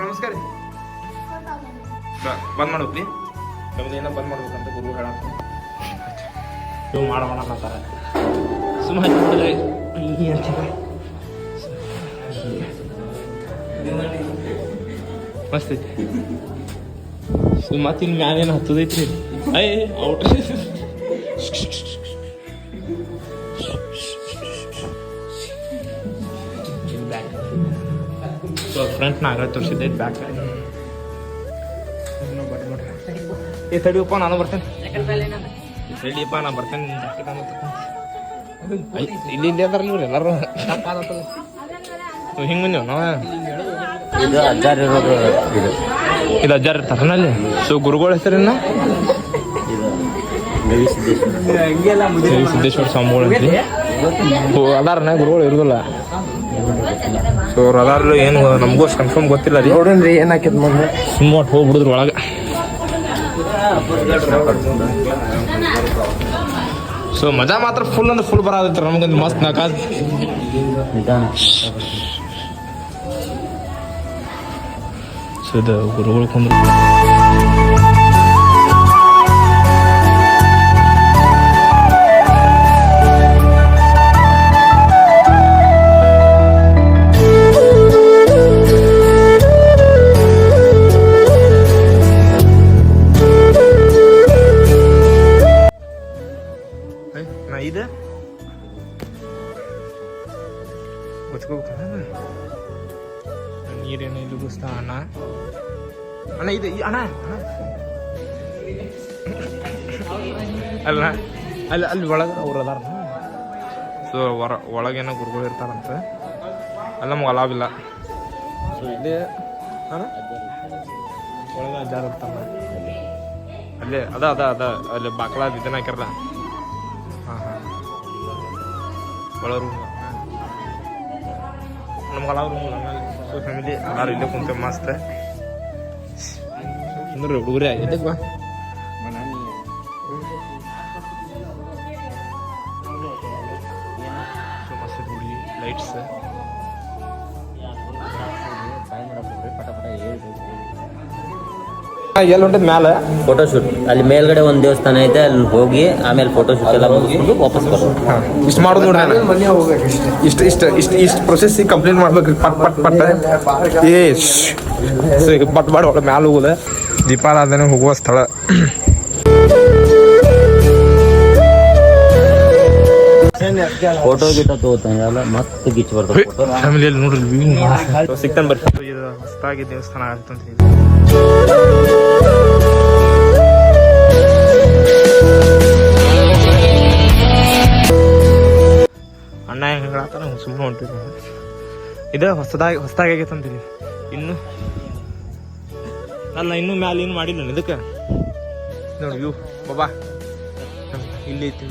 ನಮಸ್ಕಾರ ಬಂದ್ ಮಾಡೋದ್ರಿ ನಮ್ದು ಏನೋ ಬಂದ್ ಮಾಡ್ಬೇಕಂತ ಗುರು ಹೇಳ ನೀವು ಮಾಡೋಣ ಅಂತಾರೆ ಸುಮ್ಮನೆ ನೋಡಿದ್ರೆ ಮಸ್ತ್ ಐತಿ ಮತ್ತೆ ಇಲ್ಲಿ ಮ್ಯಾಲೇನು ಹತ್ತದೈತ್ರಿ ಐ ಔಟ್ ಸೊ ಫ್ರಂಟ್ ನಾಗ ತೋರಿಸಿದ್ದೆ ಬ್ಯಾಕ್ ಏ ತಡಿಯಪ್ಪ ನಾನು ಬರ್ತೇನೆ ತಡಿಯಪ್ಪ ನಾನು ಬರ್ತೇನೆ ಇಲ್ಲಿ ಇಲ್ಲಿ ಅದಾರ ಇವ್ರು ಎಲ್ಲರೂ ಹಿಂಗೆ ಬಂದೇವು ನಾವು ಇದು ಅಜ್ಜಾರ್ ಇರೋದು ಇದು ಅಜ್ಜಾರ್ ಇರ್ತಾರನ ಅಲ್ಲಿ ಸೊ ಗುರುಗಳ ಹೆಸರೇನ ಗವಿ ಸಿದ್ದೇಶ್ವರ ಸಿದ್ದೇಶ್ವರ ಸ್ವಾಮಿಗಳು ಅಂತ್ರಿ ಅದಾರನ ಗುರುಗಳು ಇರೋದಿಲ್ಲ ಸೊ ಅವ್ರು ಅದಾರ ಏನು ನಮಗೂ ಅಷ್ಟು ಕನ್ಫರ್ಮ್ ಗೊತ್ತಿಲ್ಲ ರೀ ನೋಡ್ರಿ ಏನ್ ಹಾಕಿದ್ ಮುಂದೆ ಸುಮ್ಮ ಹೋಗ್ಬಿಡಿದ್ರು ಒಳಗೆ ಸೊ ಮಜಾ ಮಾತ್ರ ಫುಲ್ ಅಂದ್ರೆ ಫುಲ್ ಬರೋದೈತ್ರ ನಮಗೊಂದು ಮಸ್ತ್ ನಾಕಾದ್ ನಿಧಾನ ಸೊ ಇದು ಗುರುಗಳು ಕುಂದ್ರು ಇದು ನೀರೇನು ಇದು ಗುಸ್ತ ಅಣ್ಣ ಅಣ್ಣ ಇದು ಅಣ್ಣ ಅಲ್ಲ ಅಲ್ಲಿ ಅಲ್ಲಿ ಒಳಗೆ ಅವ್ರು ಅದಾರ ಸೊ ಒಳಗೇನೋ ಗುರುಗಳು ಇರ್ತಾರಂತ ಅಲ್ಲಿ ನಮ್ಗೆ ಅಲಾವಿಲ್ಲ ಸೊ ಇಲ್ಲಿ ಅಣ್ಣ ಒಳಗೆ ಅಜ್ಜಾರ ಇರ್ತಾರ ಅಲ್ಲೇ ಅದ ಅಲ್ಲಿ ಬಾಕ್ಲ ಇದನ್ನ ಹಾಕಿರಲ್ಲ ಹಾಂ ಒಳ ರೂಮ್ ನಮ್ಗೆ ಅಲಾವ್ ರೂಮ್ ಆಮೇಲೆ ಸೊ ಫ್ಯಾಮಿಲಿ ಎಲ್ಲರೂ ಇಲ್ಲೇ ಕುಂತ ಮಸ್ತ್ ಅಂದ್ರೆ ಹುಡುಗರೇ ಎಲ್ಲಿ ಬಾ ಸೊ ಮಸ್ತ್ ಹುಡುಗಿ ಲೈಟ್ಸ್ ಎಲ್ಲಿ ಹೊಂಟದ ಮ್ಯಾಲೆ ಫೋಟೋಶೂಟ್ ಅಲ್ಲಿ ಮೇಲ್ಗಡೆ ಒಂದು ದೇವಸ್ಥಾನ ಐತೆ ಅಲ್ಲಿ ಹೋಗಿ ಆಮೇಲೆ ಫೋಟೋಶೂಟ್ ಎಲ್ಲ ಮುಗಿಸ್ಕೊಂಡು ವಾಪಸ್ ಬರೋದು ಇಷ್ಟು ಮಾಡೋದು ನೋಡ್ರಿ ಇಷ್ಟು ಪ್ರೊಸೆಸ್ ಕಂಪ್ಲೀಟ್ ಮಾಡ್ಬೇಕು ಪಟ್ ಏ ಸೊ ಈಗ ಪಟ್ ಒಳಗೆ ಮ್ಯಾಲೆ ಹೋಗೋದ ದೀಪಾರಾಧನೆ ಹೋಗುವ ಸ್ಥಳ ಫೋಟೋ ಗಿಟ ತಗೋತಾನೆ ಎಲ್ಲ ಮತ್ತೆ ಗಿಚ್ ಬರ್ತದೆ ಫ್ಯಾಮಿಲಿಯಲ್ಲಿ ನೋಡ್ರಿ ಸಿಗ್ತಾನೆ ಬರ್ತೀವಿ ಇದು ಹೊಸದಾಗಿ ದೇವಸ್ಥಾನ ಆಗತ್ತಂತ ಅಣ್ಣ ಹೆಂಗೆ ಹೇಳತ್ತಾರ ಸುಮ್ಮನೆ ಹೊಂಟಿದ್ವಿ ಇದು ಹೊಸದಾಗಿ ಆಗೈತೆ ಅಂತೀವಿ ಇನ್ನು ಅಲ್ಲ ಇನ್ನೂ ಮ್ಯಾಲೆ ಏನು ಮಾಡಿಲ್ಲ ಇದಕ್ಕೆ ನೋಡಿ ವ್ಯೂ ಬಾಬಾ ಇಲ್ಲಿ ಐತಿ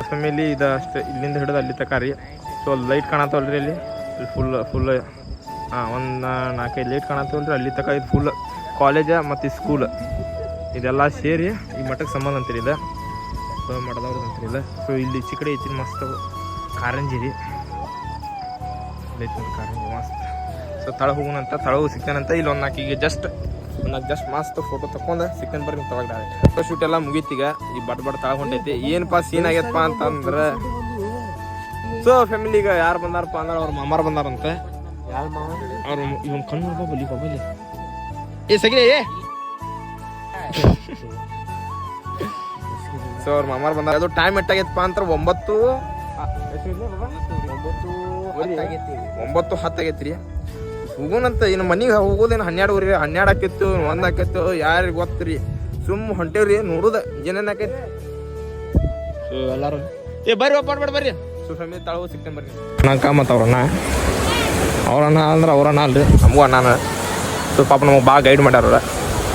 ಫ್ಯಾಮಿಲಿ ಇದು ಅಷ್ಟೇ ಇಲ್ಲಿಂದ ಹಿಡಿದು ಅಲ್ಲಿ ತಕ ರೀ ಸೊ ಲೈಟ್ ಕಾಣತ್ತವಲ್ರಿ ಅಲ್ಲಿ ಫುಲ್ ಹಾಂ ಒಂದು 4-5 ಲೈಟ್ ಕಾಣತ್ತವಲ್ರಿ ಅಲ್ಲಿ ತಕ ಇದು ಫುಲ್ ಕಾಲೇಜ ಮತ್ತು ಸ್ಕೂಲ್ ಇದೆಲ್ಲ ಸೇರಿ ಈ ಮಠಕ್ಕೆ ಸಂಬಂಧ ಅಂತೀರಿ ಇದು ಸೊ ಮಠದವ್ರದ್ದು ಅಂತೀರಿ ಇಲ್ಲ ಸೊ ಇಲ್ಲಿ ಈಚೆ ಕಡೆ ಐತಿ ಮಸ್ತ್ ಕಾರಂಜಿ ರೀ ಇಲ್ಲೈತಿ ನೋಡಿ ಕಾರಂಜಿ ಮಸ್ತ್ ಸೊ ತಳ ಹೋಗೋಣಂತ ತಳವು ಸಿಗ್ತಾನಂತ ಇಲ್ಲಿ ಒಂದು 4 ಈಗ ಜಸ್ಟ್ ನಾನು ಜಸ್ಟ್ ಮಸ್ತ್ ಫೋಟೋ ತಕೊಂಡೆ ಸಿಕ್ಕನ್ ಬರ್ರಿ ತವಾಗ ಡೈರೆಕ್ಟ್ ಫೋಟೋ ಶೂಟ್ ಎಲ್ಲ ಮುಗೀತೀಗ ಈ ಬಟ್ ತಳಗ ಹೊಂಟೈತಿ ಏನಪ್ಪಾ ಸೀನ್ ಆಗೈತಪ್ಪ ಅಂತಂದ್ರೆ ಸೊ ಫ್ಯಾಮಿಲಿಗ ಯಾರು ಬಂದಾರಪ್ಪ ಅಂದ್ರೆ ಅವ್ರ ಮಾಮಾರ್ ಬಂದಾರಂತೆ ಅವ್ರ ಇವನ್ ಕಣ್ಣು ನೋಡ್ಬಲ್ಲಿ ಬಲ್ಲಿ ಏ ಸಗಿ ಏ ಸೊ ಅವ್ರ ಮಾಮಾರ್ ಬಂದಾರ ಅದು ಟೈಮ್ ಎಟ್ಟಾಗೈತಪ್ಪ ಅಂತ 9:10 ಆಗೈತ್ರಿ ಹೋಗೋಣಂತ ಇನ್ನು ಮನಿಗೆ ಹೋಗೋದೇನು 12 ಆಕೈತು 1 ಆಕೈತು ಯಾರಿಗೆ ಗೊತ್ತ್ರಿ ಸುಮ್ಮ ಹೊಂಟೇವ್ರಿ ನೋಡುದ ಏನೇನು ಆಕೈತಿ ಸೊ ಎಲ್ಲಾರು ಏ ಬರ್ರಿ ಒಪ್ಪಾಡ್ಬೇಡ ಬರ್ರಿ ಸೊ ಫ್ಯಾಮಿಲಿ ತಾಳು ಸಿಗ್ತೇನೆ ಬರ್ರಿ ಅಣ್ಣಕ್ಕ ಮತ್ತು ಅವ್ರಣ್ಣ ಅಂದ್ರೆ ಅವ್ರಣ್ಣ ಅಲ್ರಿ ನಮಗೂ ಅಣ್ಣನ ಸೊ ಪಾಪ ನಮಗೆ ಭಾಳ ಗೈಡ್ ಮಾಡ್ಯಾರ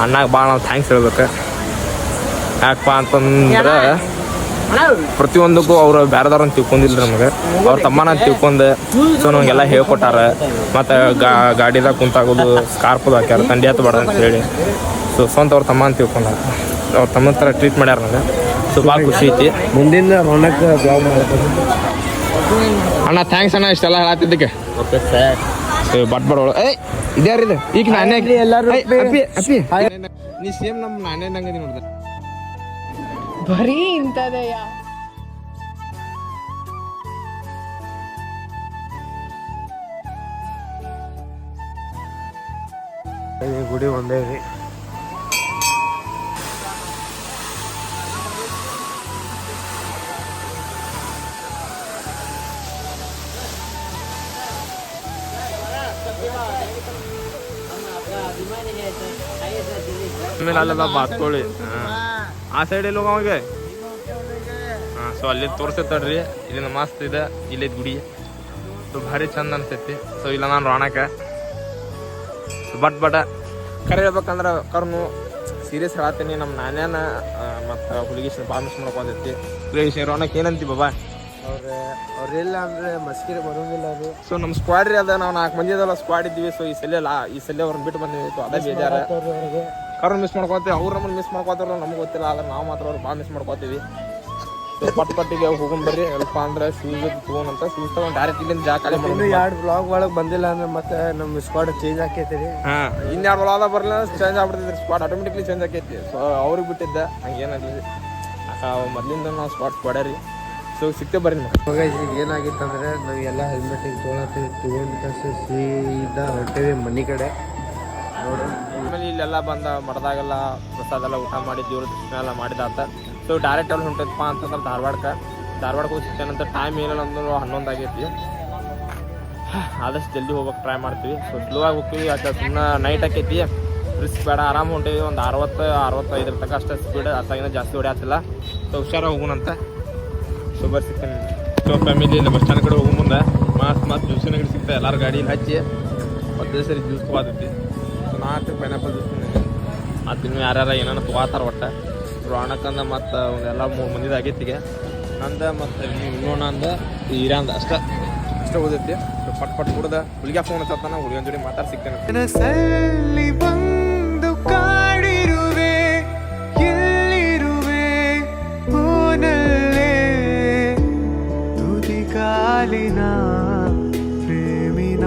ಅಣ್ಣಾಗ ಭಾಳ ನಾವು ಥ್ಯಾಂಕ್ಸ್ ಹೇಳ್ಬೇಕು ಯಾಕಪ್ಪ ಅಂತಂದ್ರೆ ಪ್ರತಿಯೊಂದಕ್ಕೂ ಅವ್ರು ಬೇರೆದವ್ರನ್ನ ತಿಳ್ಕೊಂಡಿಲ್ಲ ನಮಗೆ ಅವ್ರ ತಮ್ಮನ ತಿಳ್ಕೊಂಡು ಸೊ ನಮಗೆಲ್ಲ ಹೇಳ್ಕೊಟ್ಟಾರ ಮತ್ತು ಗಾಡಿದಾಗ ಕುಂತಾಗೋದು ಸ್ಕಾರ್ಪದು ಹಾಕ್ಯಾರ ತಂಡಿ ಹತ್ತಬೇಡ ಅಂತ ಹೇಳಿ ಸೊ ಸ್ವಂತ ಅವ್ರ ತಮ್ಮ ಅಂತ ತಿಳ್ಕೊಂಡಾರ ಅವ್ರ ತಮ್ಮನ ಥರ ಟ್ರೀಟ್ ಮಾಡ್ಯಾರ ನನಗೆ ಸೊ ಭಾಳ ಖುಷಿ ಐತಿ ಮುಂದಿನ ರೋಣಕ್ಕೆ ಬ್ಲಾಗ್ ಮಾಡ್ಬೋದು ಅಣ್ಣ ಥ್ಯಾಂಕ್ಸ್ ಅಣ್ಣ ಇಷ್ಟೆಲ್ಲ ಹೇಳತ್ತಿದ್ದಕ್ಕೆ ಓಕೆ ಸರ್ ಬಟ್ಬಡ ಏಯ್ ಇದ್ಯಾರಿದೆ ಈಗ ನಾನೇ ಎಲ್ಲರೂ ನೀ ಸೇಮ್ ನಮ್ಮ ನಾನೇ ನಂಗದಿ ನೋಡಿದೆ ಬರೀ ಇಂಥದೆಯ ಗುಡಿ ಒಂದೇ ರೀ ಆಮೇಲೆ ಅಲ್ಲೆಲ್ಲ ಬಾತ್ಕೊಳ್ಳಿ ಆ ಸೈಡ್ ಎಲ್ಲಿ ಹೋಗವಾಗ ಹಾಂ ಸೊ ಅಲ್ಲಿ ತೋರಿಸ್ತೈತಡ್ರಿ ಇಲ್ಲಿಂದ ಮಸ್ತ್ ಇದೆ ಇಲ್ಲೈತೆ ಗುಡಿ ಸೊ ಭಾರಿ ಚಂದ ಅನ್ಸೈತಿ ಸೊ ಇಲ್ಲ ನಾನು ರಾಣಕ್ಕೆ ಬಟ್ ಕರೆ ಹೇಳ್ಬೇಕಂದ್ರೆ ಕರ್ನು ಸೀರಿಯಸ್ ಹೇಳತ್ತೀನಿ ನಮ್ಮ ನಾನ್ಯಾನ ಮತ್ತು ಹುಡುಗಿ ಭಾಳ ಮಿಸ್ ಮಾಡ್ಕೊತೈತಿ ಹುಡುಗಿ ರಾಣಕ್ಕೆ ಏನಂತಿ ಬಾಬಾ ಅವ್ರಿಲ್ಲ ಅಂದ್ರೆ ಮಸ್ಕಿರಿ ಬರೋಂಗಿಲ್ಲ ಅದು ಸೊ ನಮ್ಮ ಸ್ಕ್ವಾಡ್ ರೀ ಅದ ನಾವು 4 ಮಂದಿ ಅದಲ್ಲ ಸ್ಕ್ವಾಡ್ ಇದ್ದೀವಿ ಸೊ ಈ ಸಲ ಅವ್ರನ್ನ ಬಿಟ್ಟು ಬಂದಿವಿ ಅದೇ ಬೇಜಾರ ಕರ್ನ ಮಿಸ್ ಮಾಡ್ಕೊತೀವಿ ಅವ್ರು ನಮ್ಮನ್ನು ಮಿಸ್ ಮಾಡ್ಕೊತಾರ ನಮ್ಗೆ ಗೊತ್ತಿಲ್ಲ ಆದ್ರೆ ನಾವು ಮಾತ್ರ ಅವ್ರು ಭಾಳ ಮಿಸ್ ಮಾಡ್ಕೊತೀವಿ ಪಟ್ಟಿಗೆ ಹೋಗೋಣ ಬರ್ರಿ ಸ್ವಲ್ಪ ಅಂದ್ರೆ ಶೂಸ್ ತೊಗೊಂಡಂತ ಶೂಸ್ ತಗೊಂಡು ಡೈರೆಕ್ಟ್ ಇಲ್ಲಿಂದ ಜಾಗ ಇನ್ನು 2 ಬ್ಲಾಗ್ ಒಳಗೆ ಬಂದಿಲ್ಲ ಅಂದ್ರೆ ಮತ್ತೆ ನಮ್ಮ ಸ್ಕ್ವಾಡ್ ಚೇಂಜ್ ಆಕೈತಿ ರೀ ಹಾಂ ಇನ್ಯಾರು ಒಳಗ ಬರಲ್ಲ ಚೇಂಜ್ ಆಗ್ಬಿಡ್ತೈತಿ ಸ್ಕ್ವಾಡ್ ಆಟೋಮೆಟಿಕ್ಲಿ ಚೇಂಜ್ ಆಕೈತಿ ಸೊ ಅವ್ರಿಗೆ ಬಿಟ್ಟಿದ್ದೆ ಹಂಗೇನಾಗಲಿ ಮೊದಲಿಂದ ನಾವು ಸ್ಕ್ವಾಡ್ ರೀ ಸೊ ಸಿಕ್ತೇ ಬರ್ರಿ ಏನಾಗಿತ್ತು ಅಂದ್ರೆ ನಾವು ಎಲ್ಲ ಹೆಲ್ಮೆಟಿಗೆ ತೊಗೊಂಡು ಸೀದಾ ಹೊಂಟೇವಿ ಮನೆ ಕಡೆ ನೋಡಿ ಆಮೇಲೆ ಇಲ್ಲೆಲ್ಲ ಬಂದ ಮಠದಾಗೆಲ್ಲ ಪ್ರಸಾದ ಎಲ್ಲ ಊಟ ಮಾಡಿ ದೇವ್ರ ದರ್ಶನ ಎಲ್ಲ ಮಾಡಿದಾತ ಸೊ ಡೈರೆಕ್ಟ್ ಅಲ್ಲಿ ಹೊಂಟೈತಪ್ಪ ಅಂತಂದ್ರೆ ಧಾರವಾಡಕ್ಕೆ ಹೋಗಿ ಸಿಗ್ತೇನಂತ ಟೈಮ್ ಏನಿಲ್ಲ ಅಂದ್ರೆ 11 ಆಗೈತಿ ಆದಷ್ಟು ಜಲ್ದಿ ಹೋಗ್ಬೇಕು ಟ್ರೈ ಮಾಡ್ತೀವಿ ಸೊ ಸ್ಲೋ ಆಗಿ ಹೋಗ್ತೀವಿ ಯಾಕೆ ಸುಮ್ಮನೆ ನೈಟ್ ಆಕೈತಿ ರಿಸ್ಕ್ ಬೇಡ ಆರಾಮ್ ಹೊಂಟೀವಿ ಒಂದು 60-65 ತನಕ ಅಷ್ಟೇ ಸ್ಪೀಡ್ ಅಷ್ಟಾಗಿನ ಜಾಸ್ತಿ ಹೊಡ್ಯಾತಿಲ್ಲ ಸೊ ಹುಷಾರಾಗಿ ಹೋಗೋಣಂತ ಸೊ ಬರ್ರಿ ಸಿಗ್ತೇನೆ ಸೊ ಫ್ಯಾಮಿಲಿ ಇಲ್ಲ ಬಸ್ ಸ್ಟ್ಯಾಂಡ್ ಕಡೆ ಹೋಗೋ ಮುಂದೆ ಮಸ್ತ್ ಜ್ಯೂಸಿನ ಗಿಡ ಸಿಗ್ತದೆ ಎಲ್ಲರೂ ಗಾಡಿಯಲ್ಲಿ ಹಚ್ಚಿ ಒಂದೇ ಸರಿ ಜ್ಯೂಸ್ ತೊಗೊತೈತಿ ಸೊ ನಾಲ್ಕು ಪೈನಾಪಲ್ ಜ್ಯೂಸ್ ಮತ್ತು ಇನ್ನೂ ಯಾರ್ಯಾರ ಏನಾರ ತೊಗೊತಾರ ಒಟ್ಟು ರಾಣಕ್ಕಂದ ಮತ್ತು ಒಂದೆಲ್ಲ 3 ಮಂದಿದ ಆಗೈತಿಗೆ ನಂದ ಮತ್ತು ಇನ್ನೊಂದು ಅಂದ ಹೀರ್ಯಾಂದ ಅಷ್ಟೇ ಓದೈತಿ ಸೊ ಪಟ್ ಕುಡ್ದ ಹುಡುಗ ಫೋನ್ ಹತ್ತಾನ ಹುಡುಗನ ಜೋಡಿ ಮಾತಾಡಿ ಸಿಗ್ತೇನೆ ಕನಸಲ್ಲಿ ಬಂದು ಕಾಡಿರುವೆ ಎಲ್ಲಿರುವೆ ಓನಲ್ಲೇ ತುದಿ ಕಾಲಿನ ಪ್ರೇಮಿನ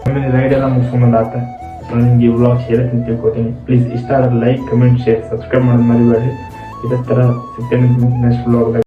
ಆಮೇಲೆ ರೈಡ್ ಎಲ್ಲ ಮುಗಿಸ್ಕೊಂಡಾತ ಸೊ ನಿಮ್ಗೆ ಈ ವ್ಲಾಗ್ ಶೇರ್ ಅಂತ ತಿಳ್ಕೊತೀನಿ ಪ್ಲೀಸ್ ಇಷ್ಟ ಆದರೆ ಲೈಕ್ ಕಮೆಂಟ್ ಶೇರ್ ಸಬ್ಸ್ಕ್ರೈಬ್ ಮಾಡೋದು ಮರಿಬೇಡಿ ಇದೇ ಥರ ಸಿಗ್ತೇನೆ ನೆಕ್ಸ್ಟ್ ವ್ಲಾಗ್ದಾಗ